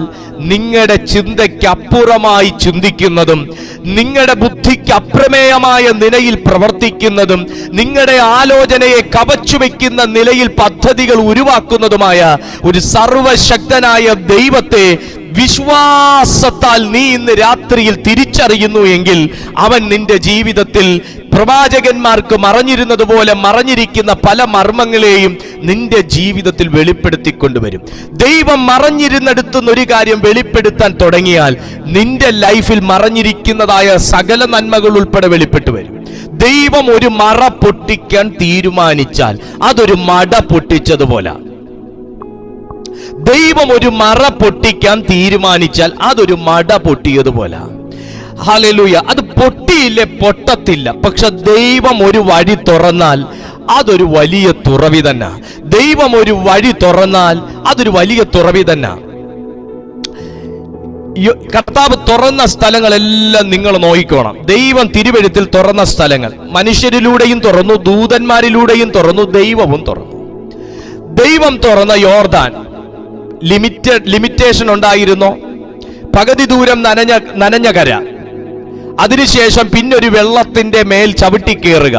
നിങ്ങളുടെ ചിന്തയ്ക്ക് അപ്പുറമായി ചിന്തിക്കുന്നതും നിങ്ങളുടെ ബുദ്ധിക്ക് അപ്രമേയമായ നിലയിൽ പ്രവർത്തിക്കുന്നതും നിങ്ങളുടെ ആലോചനയെ കവച്ചുവെക്കുന്ന നിലയിൽ പദ്ധതികൾ ഉരുവാക്കുന്നതുമായ ഒരു സർവശക്തനായ ദൈവത്തെ വിശ്വാസത്താൽ നീ ഇന്ന് രാത്രിയിൽ തിരിച്ചറിയുന്നു എങ്കിൽ, അവൻ നിന്റെ ജീവിതത്തിൽ പ്രവാചകന്മാർക്ക് മറഞ്ഞിരുന്നത് പോലെ മറഞ്ഞിരിക്കുന്ന പല മർമ്മങ്ങളെയും നിന്റെ ജീവിതത്തിൽ വെളിപ്പെടുത്തിക്കൊണ്ടുവരും. ദൈവം മറഞ്ഞിരുന്നെടുത്തുന്ന ഒരു കാര്യം വെളിപ്പെടുത്താൻ തുടങ്ങിയാൽ നിന്റെ ലൈഫിൽ മറഞ്ഞിരിക്കുന്നതായ സകല നന്മകൾ ഉൾപ്പെടെ വെളിപ്പെട്ടു വരും. ദൈവം ഒരു മറ പൊട്ടിക്കാൻ തീരുമാനിച്ചാൽ അതൊരു മട പൊട്ടിച്ചതുപോലെ. ദൈവം ഒരു മറ പൊട്ടിക്കാൻ തീരുമാനിച്ചാൽ അതൊരു മട പൊട്ടിയതുപോലെ. ഹല്ലേലൂയ. അത് പൊട്ടിയില്ലേ, പൊട്ടത്തില്ല. പക്ഷെ ദൈവം ഒരു വഴി തുറന്നാൽ അതൊരു വലിയ തുറവി തന്നെ. ദൈവം ഒരു വഴി തുറന്നാൽ അതൊരു വലിയ തുറവി തന്നെ. കർത്താവ് തുറന്ന സ്ഥലങ്ങളെല്ലാം നിങ്ങൾ നോക്കിക്കോണം. ദൈവം തിരുവെഴുത്തിൽ തുറന്ന സ്ഥലങ്ങൾ മനുഷ്യരിലൂടെയും തുറന്നു, ദൂതന്മാരിലൂടെയും തുറന്നു, ദൈവവും തുറന്നു. ദൈവം തുറന്ന യോർദാൻ ലിമിറ്റേഷൻ ഉണ്ടായിരുന്നു. പകുതി ദൂരം നനഞ്ഞ കര, അതിനുശേഷം പിന്നൊരു വെള്ളത്തിന്റെ മേൽ ചവിട്ടി കയറുക,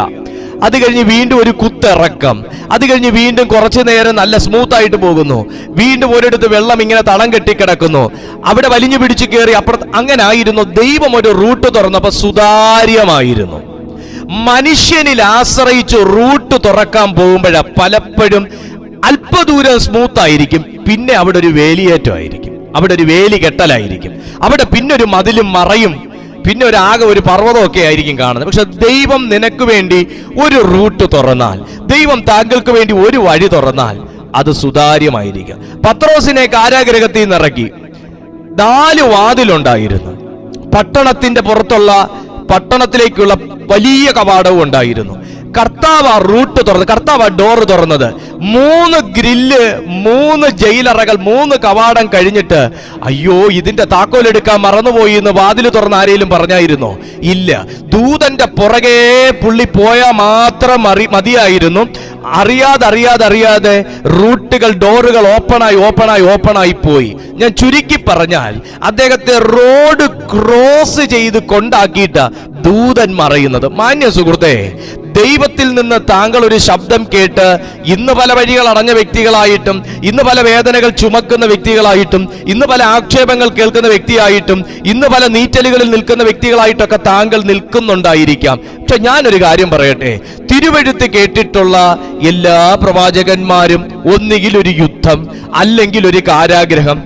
അത് കഴിഞ്ഞ് വീണ്ടും ഒരു കുത്തിറക്കം, അത് കഴിഞ്ഞ് വീണ്ടും കുറച്ചു നേരം നല്ല സ്മൂത്ത് ആയിട്ട് പോകുന്നു, വീണ്ടും ഒരിടത്ത് വെള്ളം ഇങ്ങനെ തളം കെട്ടിക്കിടക്കുന്നു, അവിടെ വലിഞ്ഞു പിടിച്ച് കയറി അപ്പുറത്ത്. അങ്ങനെ ആയിരുന്നു. ദൈവം ഒരു റൂട്ട് തുറന്നപ്പോൾ സുതാര്യമായിരുന്നു. മനുഷ്യനിൽ ആശ്രയിച്ച് റൂട്ട് തുറക്കാൻ പോകുമ്പോഴാണ് പലപ്പോഴും അല്പദൂരം സ്മൂത്ത് ആയിരിക്കും, പിന്നെ അവിടെ ഒരു വേലിയേറ്റമായിരിക്കും, അവിടെ ഒരു വേലി കെട്ടലായിരിക്കും, അവിടെ പിന്നൊരു മതിലും മറയും, പിന്നെ ഒരു പർവ്വതമൊക്കെ ആയിരിക്കും കാണുന്നത്. പക്ഷെ ദൈവം നിനക്ക് വേണ്ടി ഒരു റൂട്ട് തുറന്നാൽ, ദൈവം താങ്കൾക്ക് വേണ്ടി ഒരു വഴി തുറന്നാൽ അത് സുതാര്യമായിരിക്കും. പത്രോസിനെ കാരാഗൃഹത്തിൽ നിന്ന് ഇറക്കി. 4 വാതിലുണ്ടായിരുന്നു. പട്ടണത്തിന്റെ പുറത്തുള്ള പട്ടണത്തിലേക്കുള്ള വലിയ കവാടവും ഉണ്ടായിരുന്നു. കർത്താവ് ആ റൂട്ട് തുറന്ന്, കർത്താവ് ആ ഡോറ് തുറന്നത്. 3 ഗ്രില്ല്, 3 ജയിലറകൾ, 3 കവാടം കഴിഞ്ഞിട്ട് അയ്യോ ഇതിന്റെ താക്കോലെടുക്കാൻ മറന്നുപോയി എന്ന് വാതിൽ തുറന്ന് ആരെങ്കിലും പറഞ്ഞായിരുന്നോ? ഇല്ല. ദൂതന്റെ പുറകെ പുള്ളി പോയാൽ മാത്രം മതിയായിരുന്നു. അറിയാതെ റൂട്ടുകൾ, ഡോറുകൾ ഓപ്പണായി പോയി. ഞാൻ ചുരുക്കി പറഞ്ഞാൽ അദ്ദേഹത്തെ റോഡ് ക്രോസ് ചെയ്ത് കൊണ്ടാക്കിയിട്ട് ദൂതൻ മറയുന്നത്. മാന്യ സുഹൃത്തേ, ദൈവത്തിൽ നിന്ന് താങ്കൾ ഒരു ശബ്ദം കേട്ട് ഇന്ന് പല വഴികൾ അടഞ്ഞ വ്യക്തികളായിട്ടും, ഇന്ന് പല വേദനകൾ ചുമക്കുന്ന വ്യക്തികളായിട്ടും, ഇന്ന് പല ആക്ഷേപങ്ങൾ കേൾക്കുന്ന വ്യക്തിയായിട്ടും, ഇന്ന് പല നീറ്റലുകളിൽ നിൽക്കുന്ന വ്യക്തികളായിട്ടൊക്കെ താങ്കൾ നിൽക്കുന്നുണ്ടായിരിക്കാം. പക്ഷെ ഞാനൊരു കാര്യം പറയട്ടെ, തിരുവെഴുത്ത് കേട്ടിട്ടുള്ള എല്ലാ പ്രവാചകന്മാരും ഒന്നുകിൽ ഒരു യുദ്ധം, അല്ലെങ്കിൽ ഒരു കാരാഗ്രഹം,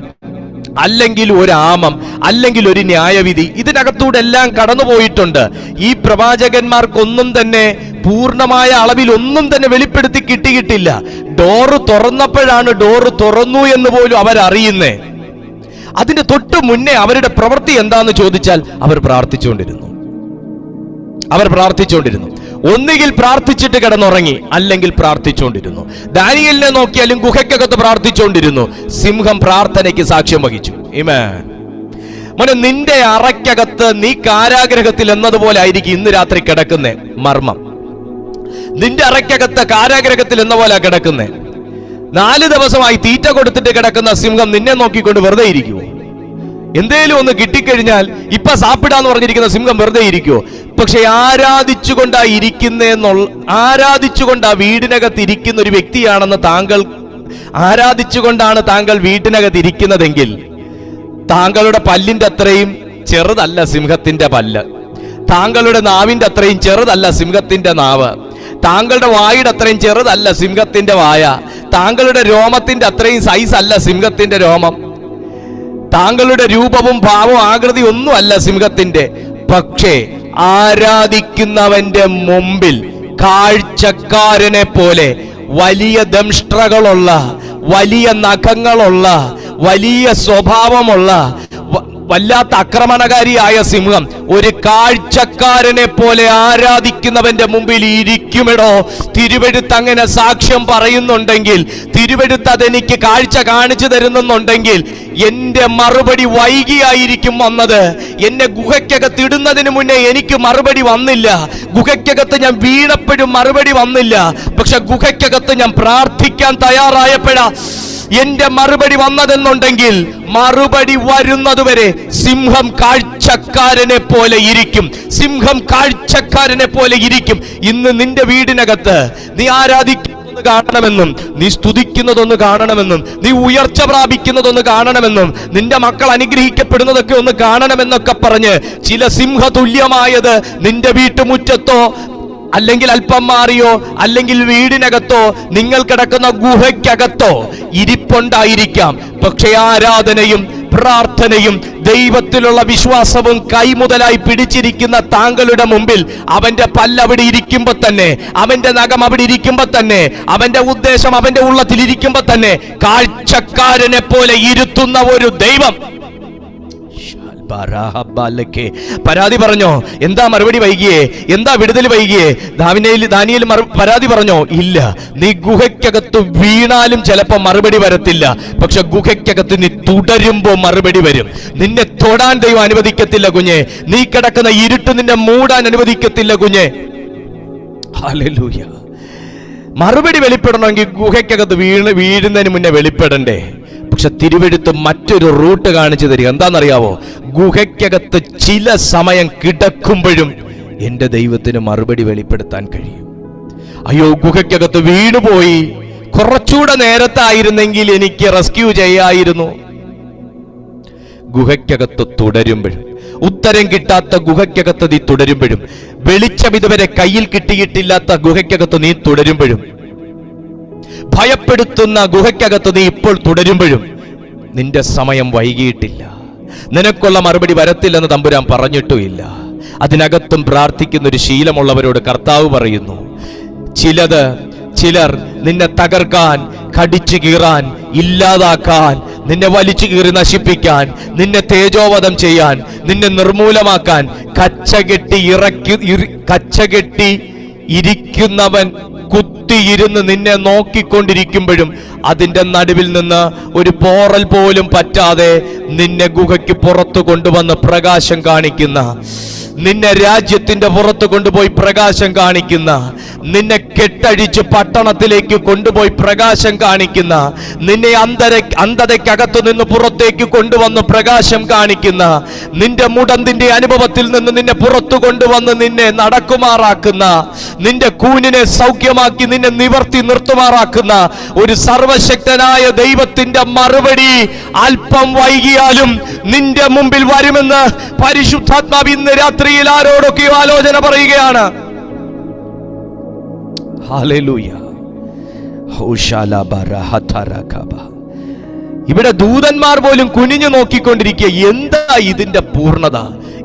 അല്ലെങ്കിൽ ഒരു ആമം, അല്ലെങ്കിൽ ഒരു ന്യായവിധി, ഇതിനകത്തൂടെ എല്ലാം കടന്നുപോയിട്ടുണ്ട്. ഈ പ്രവാചകന്മാർക്കൊന്നും തന്നെ പൂർണ്ണമായ അളവിൽ ഒന്നും തന്നെ വെളിപ്പെടുത്തി കിട്ടിയിട്ടില്ല. ഡോറ് തുറന്നപ്പോഴാണ് ഡോറ് തുറന്നു എന്ന് പോലും അവരറിയുന്നേ. അതിന് തൊട്ടു മുന്നേ അവരുടെ പ്രവൃത്തി എന്താന്ന് ചോദിച്ചാൽ അവർ പ്രാർത്ഥിച്ചുകൊണ്ടിരുന്നു. ഒന്നുകിൽ പ്രാർത്ഥിച്ചിട്ട് കിടന്നുറങ്ങി, അല്ലെങ്കിൽ പ്രാർത്ഥിച്ചുകൊണ്ടിരുന്നു. ദാനിയേലിനെ നോക്കിയാലും ഗുഹയ്ക്കകത്ത് പ്രാർത്ഥിച്ചുകൊണ്ടിരുന്നു. സിംഹം പ്രാർത്ഥനയ്ക്ക് സാക്ഷ്യം വഹിച്ചു. ആമേൻ. മോനെ, നിന്റെ അറയ്ക്കകത്ത് നീ കാരാഗ്രഹത്തിൽ എന്നതുപോലെ ആയിരിക്കും ഇന്ന് രാത്രി കിടക്കുന്നേ. മർമ്മം നിന്റെ അറയ്ക്കകത്ത് കാരാഗ്രഹത്തിൽ എന്ന പോലെ കിടക്കുന്നേ. 4 ദിവസമായി തീറ്റ കൊടുത്തിട്ട് കിടക്കുന്ന സിംഹം നിന്നെ നോക്കിക്കൊണ്ട് വെറുതെ ഇരിക്കുവോ? എന്തേലും ഒന്ന് കിട്ടിക്കഴിഞ്ഞാൽ ഇപ്പൊ സാപ്പിടാന്ന് പറഞ്ഞിരിക്കുന്ന സിംഹം വെറുതെ ഇരിക്കുവോ? പക്ഷെ ആരാധിച്ചുകൊണ്ട് ആ വീടിനകത്ത് ഇരിക്കുന്ന ഒരു വ്യക്തിയാണെന്ന് ആരാധിച്ചുകൊണ്ടാണ് താങ്കൾ വീട്ടിനകത്ത് ഇരിക്കുന്നതെങ്കിൽ താങ്കളുടെ പല്ലിന്റെ അത്രയും ചെറുതല്ല സിംഹത്തിന്റെ പല്ല്, താങ്കളുടെ നാവിന്റെ അത്രയും ചെറുതല്ല സിംഹത്തിന്റെ നാവ്, താങ്കളുടെ വായുടെ അത്രയും ചെറുതല്ല സിംഹത്തിന്റെ വായ, താങ്കളുടെ രോമത്തിന്റെ അത്രയും സൈസ് അല്ല സിംഹത്തിന്റെ രോമം, താങ്കളുടെ രൂപവും ഭാവവും ആകൃതി ഒന്നും അല്ല സിംഹത്തിന്റെ. പക്ഷേ ആരാധിക്കുന്നവന്റെ മുമ്പിൽ കാഴ്ചക്കാരനെ പോലെ വലിയ ദംഷ്ട്രകളുള്ള, വലിയ നഖങ്ങളുള്ള, വലിയ സ്വഭാവമുള്ള, വല്ലാത്ത ആക്രമണകാരിയായ സിംഹം ഒരു കാഴ്ചക്കാരനെ പോലെ ആരാധിക്കുന്നവന്റെ മുമ്പിൽ ഇരിക്കുമെടോ. തിരുവെഴുത്ത് അങ്ങനെ സാക്ഷ്യം പറയുന്നുണ്ടെങ്കിൽ, തിരുവെഴുത്ത് അതെനിക്ക് കാഴ്ച കാണിച്ചു തരുന്നുണ്ടെങ്കിൽ എന്റെ മറുപടി വൈകിയായിരിക്കും വന്നത്. എന്നെ ഗുഹയ്ക്കകത്ത് ഇടുന്നതിന് മുന്നേ എനിക്ക് മറുപടി വന്നില്ല. ഗുഹയ്ക്കകത്ത് ഞാൻ വീണപ്പോഴും മറുപടി വന്നില്ല. പക്ഷെ ഗുഹയ്ക്കകത്ത് ഞാൻ പ്രാർത്ഥിക്കാൻ തയ്യാറായപ്പോഴാ എന്റെ മറുപടി വന്നതെന്നുണ്ടെങ്കിൽ മറുപടി വരുന്നതുവരെ സിംഹം കാഴ്ചക്കാരനെ പോലെ ഇരിക്കും. സിംഹം കാഴ്ചക്കാരനെ പോലെ ഇരിക്കും. ഇന്ന് നിന്റെ വീടിനകത്ത് നീ ആരാധിക്കുന്നതൊന്ന് കാണണമെന്നും, നീ സ്തുതിക്കുന്നതൊന്ന് കാണണമെന്നും, നീ ഉയർച്ച പ്രാപിക്കുന്നതൊന്ന് കാണണമെന്നും, നിന്റെ മക്കൾ അനുഗ്രഹിക്കപ്പെടുന്നതൊക്കെ ഒന്ന് കാണണമെന്നൊക്കെ പറഞ്ഞ് ചില സിംഹതുല്യമായത് നിന്റെ വീട്ടുമുറ്റത്തോ അല്ലെങ്കിൽ അല്പം മാറിയോ അല്ലെങ്കിൽ വീടിനകത്തോ നിങ്ങൾ കിടക്കുന്ന ഗുഹയ്ക്കകത്തോ ഇരിപ്പുണ്ടായിരിക്കാം. പക്ഷേ ആരാധനയും പ്രാർത്ഥനയും ദൈവത്തിലുള്ള വിശ്വാസവും കൈമുതലായി പിടിച്ചിരിക്കുന്ന താങ്കളുടെ മുമ്പിൽ അവന്റെ പല്ലവിടെ ഇരിക്കുമ്പോ തന്നെ, അവന്റെ നഖം അവിടെ ഇരിക്കുമ്പോ തന്നെ, അവന്റെ ഉദ്ദേശം അവന്റെ ഉള്ളത്തിൽ ഇരിക്കുമ്പോ തന്നെ കാഴ്ചക്കാരനെ പോലെ ഇരുത്തുന്ന ഒരു ദൈവം. പരാതി പറഞ്ഞോ? എന്താ മറുപടി വൈകിയേ? എന്താ വിടുതൽ വൈകിയേ? ദാനിയേൽ പരാതി പറഞ്ഞോ? ഇല്ല. നീ ഗുഹയ്ക്കകത്ത് വീണാലും ചിലപ്പോ മറുപടി വരത്തില്ല, പക്ഷെ ഗുഹയ്ക്കകത്ത് നീ തുടരുമ്പോ മറുപടി വരും. നിന്നെ തൊടാൻ ദൈവം അനുവദിക്കത്തില്ല കുഞ്ഞെ. നീ കിടക്കുന്ന ഇരുട്ട് നിന്നെ മൂടാൻ അനുവദിക്കത്തില്ല കുഞ്ഞെ. ഹല്ലേലൂയ. മറുപടി വെളിപ്പെടണമെങ്കിൽ ഗുഹയ്ക്കകത്ത് വീഴുന്നതിന് മുന്നേ വെളിപ്പെടണ്ടേ? പക്ഷെ തിരുവെഴുത്ത് മറ്റൊരു റൂട്ട് കാണിച്ചു തരിക. എന്താണെന്നറിയാവോ? ഗുഹയ്ക്കകത്ത് ചില സമയം കിടക്കുമ്പോഴും എന്റെ ദൈവത്തിന് മറുപടി വെളിപ്പെടുത്താൻ കഴിയും. അയ്യോ, ഗുഹയ്ക്കകത്ത് വീണുപോയി, കുറച്ചുകൂടെ നേരത്തായിരുന്നെങ്കിൽ എനിക്ക് റെസ്ക്യൂ ചെയ്യായിരുന്നു. ഗുഹയ്ക്കകത്ത് തുടരുമ്പോഴും, ഉത്തരം കിട്ടാത്ത ഗുഹയ്ക്കകത്ത് നീ തുടരുമ്പോഴും, വെളിച്ചം ഇതുവരെ കയ്യിൽ കിട്ടിയിട്ടില്ലാത്ത ഗുഹയ്ക്കകത്ത് നീ തുടരുമ്പോഴും, ഭയപ്പെടുത്തുന്ന ഗുഹയ്ക്കകത്ത് നീ ഇപ്പോൾ തുടരുമ്പോഴും നിന്റെ സമയം വൈകിയിട്ടില്ല. നിനക്കുള്ള മറുപടി വരത്തില്ലെന്ന് തമ്പുരാൻ പറഞ്ഞിട്ടുമില്ല. അതിനകത്തും പ്രാർത്ഥിക്കുന്ന ഒരു ശീലമുള്ളവരോട് കർത്താവ് പറയുന്നു, ചിലർ നിന്നെ തകർക്കാൻ, കടിച്ചു കീറാൻ, ഇല്ലാതാക്കാൻ, നിന്നെ വലിച്ചു കീറി നശിപ്പിക്കാൻ, നിന്നെ തേജോവധം ചെയ്യാൻ, നിന്നെ നിർമൂലമാക്കാൻ കച്ചകെട്ടി ഇരിക്കുന്നവൻ കുത്തിയിരുന്ന് നിന്നെ നോക്കിക്കൊണ്ടിരിക്കുമ്പോഴും അതിന്റെ നടുവിൽ നിന്ന് ഒരു പോറൽ പോലും പറ്റാതെ നിന്നെ ഗുഹയ്ക്ക് പുറത്തു കൊണ്ടുവന്ന് പ്രകാശം കാണിക്കുന്ന, നിന്നെ രാജ്യത്തിന്റെ പുറത്ത് കൊണ്ടുപോയി പ്രകാശം കാണിക്കുന്ന, നിന്നെ കെട്ടഴിച്ച് പട്ടണത്തിലേക്ക് കൊണ്ടുപോയി പ്രകാശം കാണിക്കുന്ന, നിന്നെ അന്ധതയ്ക്കകത്തു നിന്ന് പുറത്തേക്ക് കൊണ്ടുവന്ന് പ്രകാശം കാണിക്കുന്ന, നിന്റെ മുടന്തിന്റെ അനുഭവത്തിൽ നിന്ന് നിന്നെ പുറത്തു കൊണ്ടുവന്ന് നിന്നെ നടക്കുമാറാക്കുന്ന, നിന്റെ കൂനിനെ സൗഖ്യമാക്കി നിന്നെ നിവർത്തി നിർത്തുമാറാക്കുന്ന ഒരു സർവശക്തനായ ദൈവത്തിന്റെ മറുപടി അല്പം വൈകിയാലും നിന്റെ മുമ്പിൽ വരുമെന്ന് പരിശുദ്ധാത്മാവ് ഇന്ന് രാത്രിയിൽ ആരോടൊക്കെയോ ആലോചന പറയുകയാണ്. ഹല്ലേലൂയ. ഇവിടെ ദൂതന്മാർ പോലും കുനിഞ്ഞു നോക്കിക്കൊണ്ടിരിക്കുക. എന്താ ഇതിന്റെ പൂർണ്ണത?